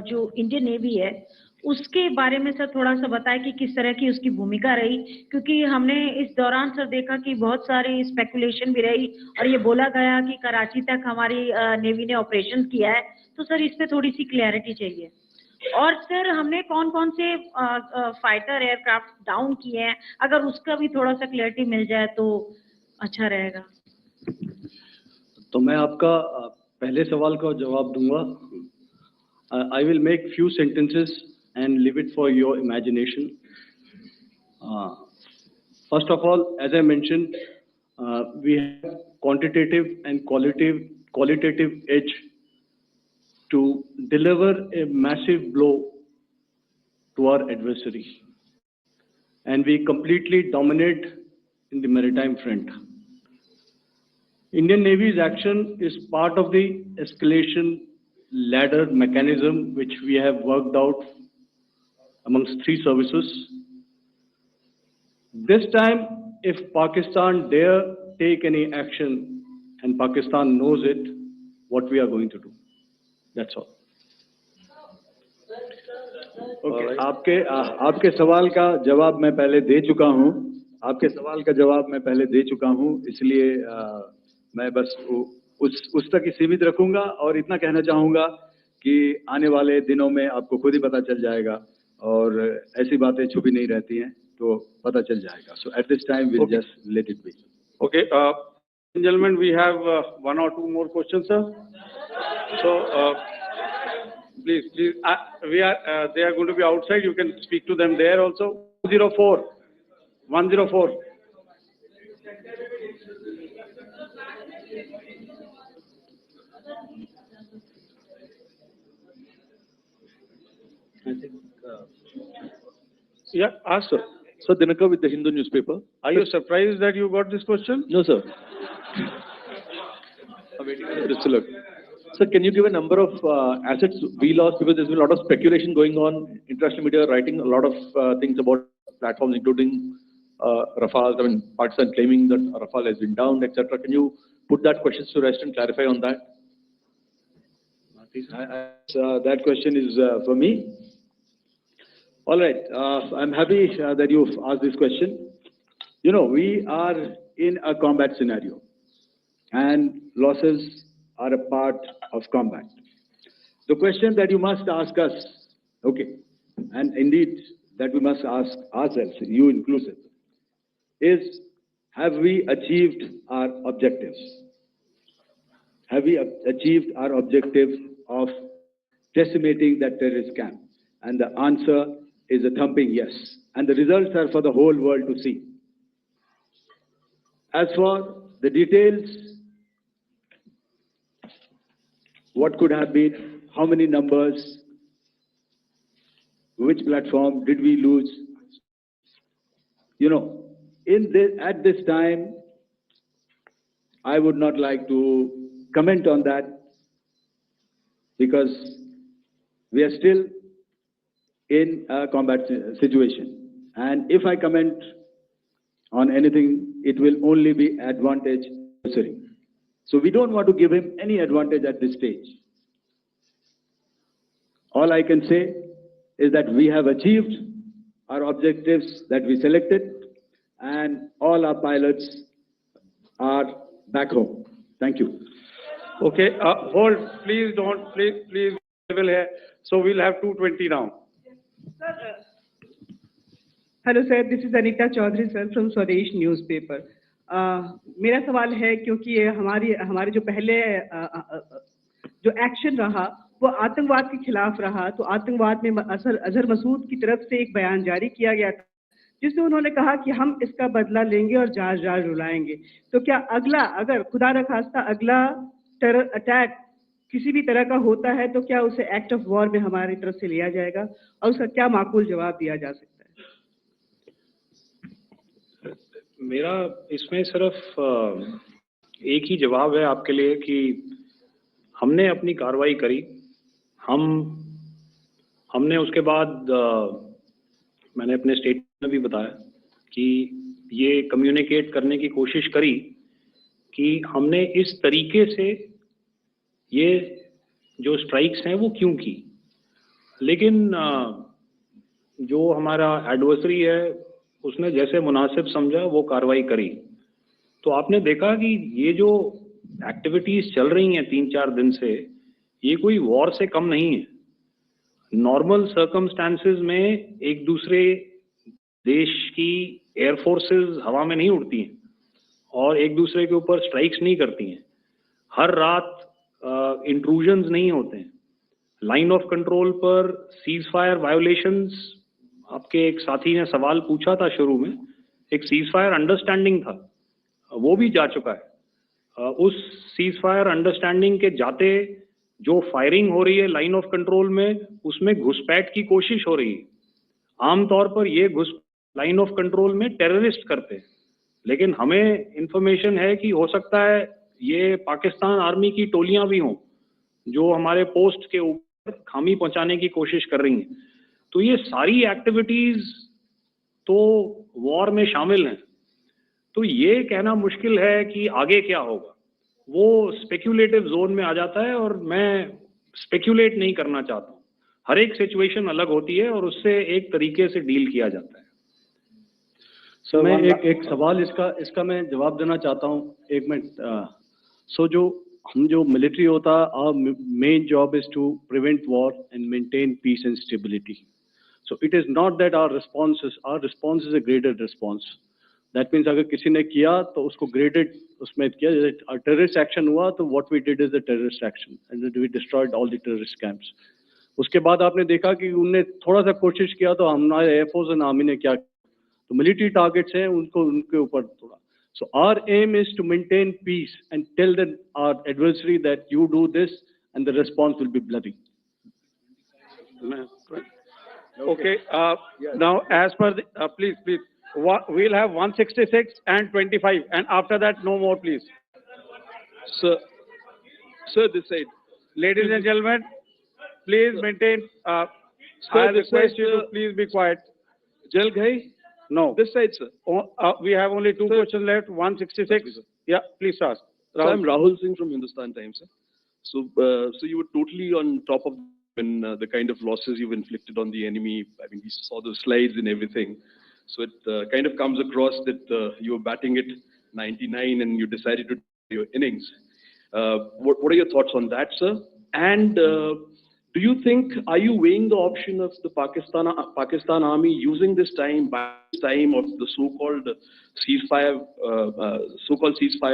जो इंडियन नेवी है उसके बारे में सर थोड़ा सा बताएं कि किस तरह की उसकी भूमिका रही, क्योंकि हमने इस दौरान सर देखा कि बहुत सारी स्पेकुलेशन भी रही और ये बोला गया कि कराची तक हमारी नेवी ने ऑपरेशन किया है। तो सर इस पे थोड़ी सी क्लैरिटी चाहिए। और सर हमने कौन कौन से फाइटर एयरक्राफ्ट डाउन किए हैं, अगर उसका भी थोड़ा सा क्लैरिटी मिल जाए तो अच्छा रहेगा। तो मैं आपका पहले सवाल का जवाब दूंगा। I will make few sentences and leave it for your imagination. First of all, as I mentioned, we have quantitative and qualitative edge to deliver a massive blow to our adversary, and we completely dominate in the maritime front. Indian Navy's action is part of the escalation ladder mechanism which we have worked out amongst three services. This time, if Pakistan dare take any action, and Pakistan knows it, what we are going to do. That's all. Okay, आपके सवाल का जवाब मैं पहले दे चुका हूं। आपके सवाल का जवाब मैं पहले दे चुका हूं, इसलिए मैं बस उस तक ही सीमित रखूंगा और इतना कहना चाहूंगा कि आने वाले दिनों में आपको खुद ही पता चल जाएगा और ऐसी बातें छुपी नहीं रहती हैं, तो पता चल जाएगा. So at this time we'll just let it be. Okay, gentlemen, we have one or two more questions, sir. So, please, they are going to be outside. You can speak to them there also. 104. 104. Yeah, ask, sir. Sir, Dinakar with the Hindu newspaper. Are you surprised that you got this question? No, sir. I'm waiting for the look. Sir, can you give a number of assets we lost? Because there's been a lot of speculation going on. International media writing a lot of things about platforms, including Rafale. I mean, Pakistan claiming that Rafale has been downed, etc. Can you put that question to rest and clarify on that? That question is for me. All right, I'm happy that you've asked this question. You know, we are in a combat scenario, and losses are a part of combat. The question that you must ask us, okay, and indeed that we must ask ourselves, you inclusive, is have we achieved our objectives? Have we achieved our objective of decimating that terrorist camp? And the answer is a thumping yes. And the results are for the whole world to see. As for the details, what could have been, how many numbers, which platform did we lose? You know, at this time, I would not like to comment on that because we are still in a combat situation. And if I comment on anything, it will only be advantage. So we don't want to give him any advantage at this stage. All I can say is that we have achieved our objectives that we selected, and all our pilots are back home. Thank you. Okay, hold, please don't, please, level here. So we'll have 220 now. Hello sir, this is Anita Chaudhary sir from Swadesh newspaper. मेरा सवाल है, क्योंकि ये हमारे जो पहले जो action रहा वो आतंकवाद के खिलाफ रहा, तो आतंकवाद में अजहर मसूद की तरफ से एक बयान जारी किया गया था जिसमें उन्होंने कहा कि हम इसका बदला लेंगे और जहाज रुलाएंगे. तो क्या अगला, अगर खुदा न खास्ता अगला टेरर अटैक किसी भी तरह का होता है, तो क्या उसे एक्ट ऑफ वॉर में हमारी तरफ से लिया जाएगा और उसका क्या माकूल जवाब दिया जा सकता है? मेरा इसमें सिर्फ एक ही जवाब है आपके लिए कि हमने अपनी कार्रवाई करी. हमने उसके बाद मैंने अपने स्टेटमेंट में भी बताया कि ये कम्युनिकेट करने की कोशिश करी कि हमने इस तरीके से ये जो स्ट्राइक्स हैं वो क्यों की. लेकिन जो हमारा एडवर्सरी है उसने जैसे मुनासिब समझा वो कार्रवाई करी. तो आपने देखा कि ये जो एक्टिविटीज चल रही हैं 3-4 दिन से, ये कोई वॉर से कम नहीं है. नॉर्मल सर्कमस्टांसेस में एक दूसरे देश की एयरफोर्सेस हवा में नहीं उड़ती हैं और एक दूसरे के ऊपर स्ट्राइक्स नहीं करती हैं. हर रात इंट्रूजन्स नहीं होते हैं. लाइन ऑफ कंट्रोल पर सीज फायर वायोलेशंस, आपके एक साथी ने सवाल पूछा था शुरू में, एक सीज फायर अंडरस्टैंडिंग था, वो भी जा चुका है. उस सीज फायर अंडरस्टैंडिंग के जाते जो फायरिंग हो रही है लाइन ऑफ कंट्रोल में, उसमें घुसपैठ की कोशिश हो रही है. आमतौर पर ये घुस लाइन ऑफ कंट्रोल में टेररिस्ट करते हैं, लेकिन हमें इंफॉर्मेशन है कि हो सकता है ये पाकिस्तान आर्मी की टोलियां भी हों जो हमारे पोस्ट के ऊपर खामी पहुंचाने की कोशिश कर रही हैं। तो ये सारी एक्टिविटीज तो वॉर में शामिल हैं। तो ये कहना मुश्किल है कि आगे क्या होगा, वो स्पेक्यूलेटिव जोन में आ जाता है और मैं स्पेक्यूलेट नहीं करना चाहता हूँ। हर एक सिचुएशन अलग होती है और उससे एक तरीके से डील किया जाता है। सर मैं एक सवाल इसका मैं जवाब देना चाहता हूँ, एक मिनट। सो जो मिलिट्री होता है, our main job is to prevent war and maintain peace and stability. So it is not that our response is a graded response. That means अगर किसी ने किया तो उसको graded उसमें किया, जैसे terrorist action हुआ तो what we did is a terrorist action and we destroyed all the terrorist camps. उसके बाद आपने देखा कि उनने थोड़ा सा कोशिश किया तो हमारे एयरफोर्स एंड आर्मी ने क्या, तो मिलिट्री टारगेट्स हैं उनको उनके ऊपर थोड़ा. So our aim is to maintain peace and tell our adversary that you do this and the response will be bloody. Okay, now as per the, please, we'll have 166 and 25 and after that no more please. Sir, this side. Ladies and gentlemen, please maintain, I request you to please be quiet. Jal Ghai? No. This side, sir. We have only two questions left, 166. Yeah, please ask. So I'm Rahul Singh from Hindustan Times, sir. So you were totally on top of when the kind of losses you've inflicted on the enemy. I mean, we saw the slides and everything. So it kind of comes across that you were batting it 99 and you decided to do your innings. What are your thoughts on that, sir? And do you think, are you weighing the option of the Pakistan army using this time of the so-called ceasefire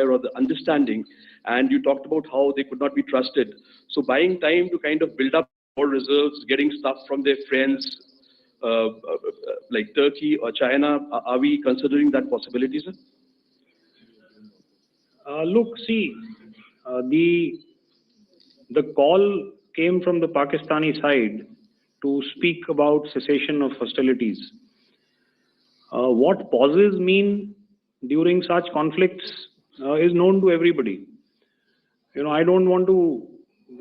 or the understanding? And you talked about how they could not be trusted. So buying time to kind of build up more reserves, getting stuff from their friends like Turkey or China, are we considering that possibility, sir? Look, see, the call came from the Pakistani side to speak about cessation of hostilities. What pauses mean during such conflicts is known to everybody. You know, I don't want to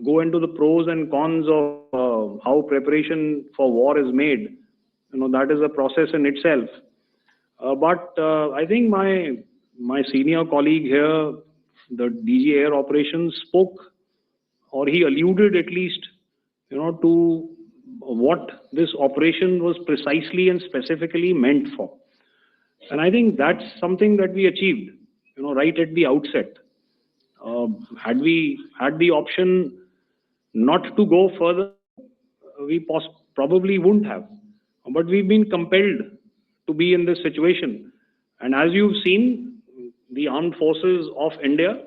go into the pros and cons of how preparation for war is made. You know, that is a process in itself. But I think my senior colleague here, the DG Air Operations, spoke, or he alluded at least, you know, to what this operation was precisely and specifically meant for. And I think that's something that we achieved, you know, right at the outset. Had we had the option not to go further, we probably wouldn't have. But we've been compelled to be in this situation. And as you've seen, the armed forces of India,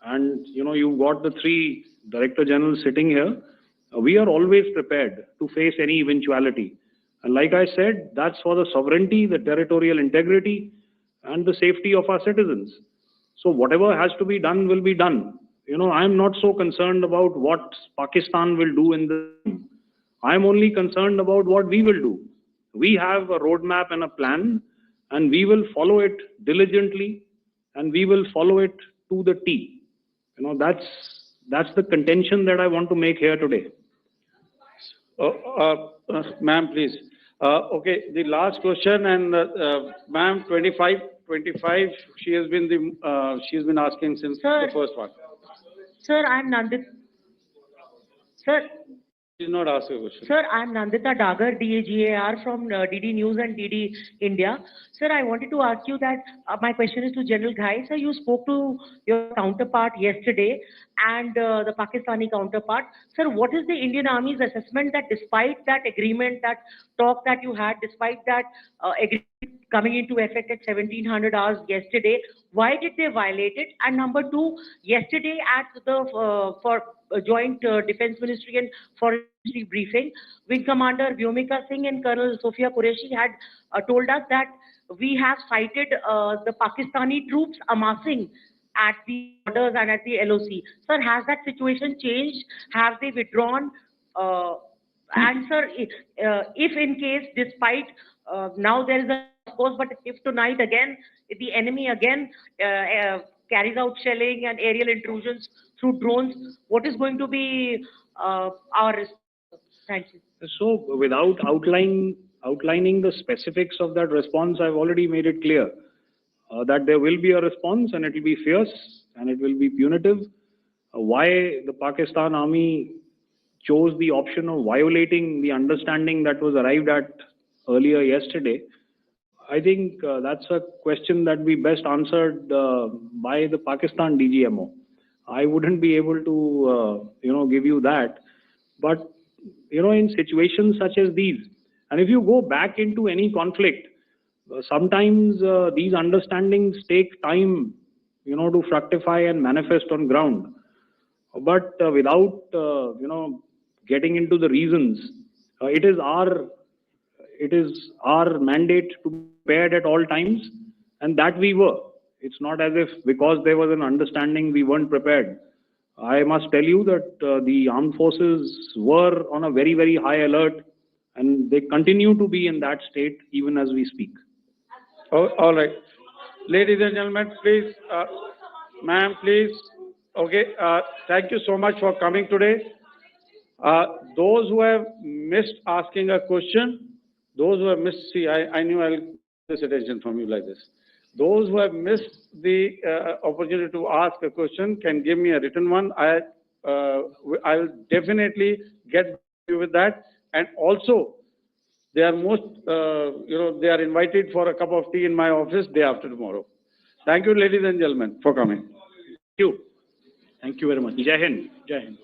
and you know, you've got the three Director Generals sitting here, we are always prepared to face any eventuality. And like I said, that's for the sovereignty, the territorial integrity, and the safety of our citizens. So whatever has to be done will be done. You know, I'm not so concerned about what Pakistan will do in the. I'm only concerned about what we will do. We have a roadmap and a plan, and we will follow it diligently, and we will follow it to the T. You know, that's the contention that I want to make here today. Ma'am, please. Okay, the last question, and ma'am, 25, she has been asking since the first one. Sir, I'm Nandita. Sir. She's not asking a question. Sir, I'm Nandita Dagar, DAGAR from DD News and DD India. Sir, I wanted to ask you that my question is to General Ghai. Sir, you spoke to your counterpart yesterday and the Pakistani counterpart. Sir, what is the Indian Army's assessment that despite that agreement, that talk that you had, despite that agreement coming into effect at 1700 hours yesterday, why did they violate it? And number two, yesterday at the Joint Defense Ministry and Foreign Ministry briefing, Wing Commander Vyomika Singh and Colonel Sofia Qureshi had told us that we have cited the Pakistani troops amassing at the borders and at the LOC. Sir, has that situation changed? Have they withdrawn? answer if in case, despite now there is a of course, but if tonight again the enemy again carries out shelling and aerial intrusions through drones, what is going to be our response? Thank you. So without outlining the specifics of that response, I've already made it clear that there will be a response and it will be fierce and it will be punitive. Why the Pakistan Army chose the option of violating the understanding that was arrived at earlier yesterday, I think that's a question that we best answered by the Pakistan DGMO. I wouldn't be able to, give you that. But, in situations such as these, and if you go back into any conflict, sometimes these understandings take time, to fructify and manifest on ground. But without, getting into the reasons, it is our mandate to be prepared at all times, and that we were. It's not as if because there was an understanding we weren't prepared. I must tell you that the armed forces were on a very, very high alert, and they continue to be in that state even as we speak. Oh, all right. Ladies and gentlemen, please, ma'am, please. Okay, thank you so much for coming today. Those who have missed asking a question, those who have missed, see, I knew I'll get this attention from you like this. Those who have missed the opportunity to ask a question can give me a written one. I'll definitely get back to you with that. And also, they are they are invited for a cup of tea in my office day after tomorrow. Thank you, ladies and gentlemen, for coming. Thank you. Thank you very much. Jai Hind. Jai Hind.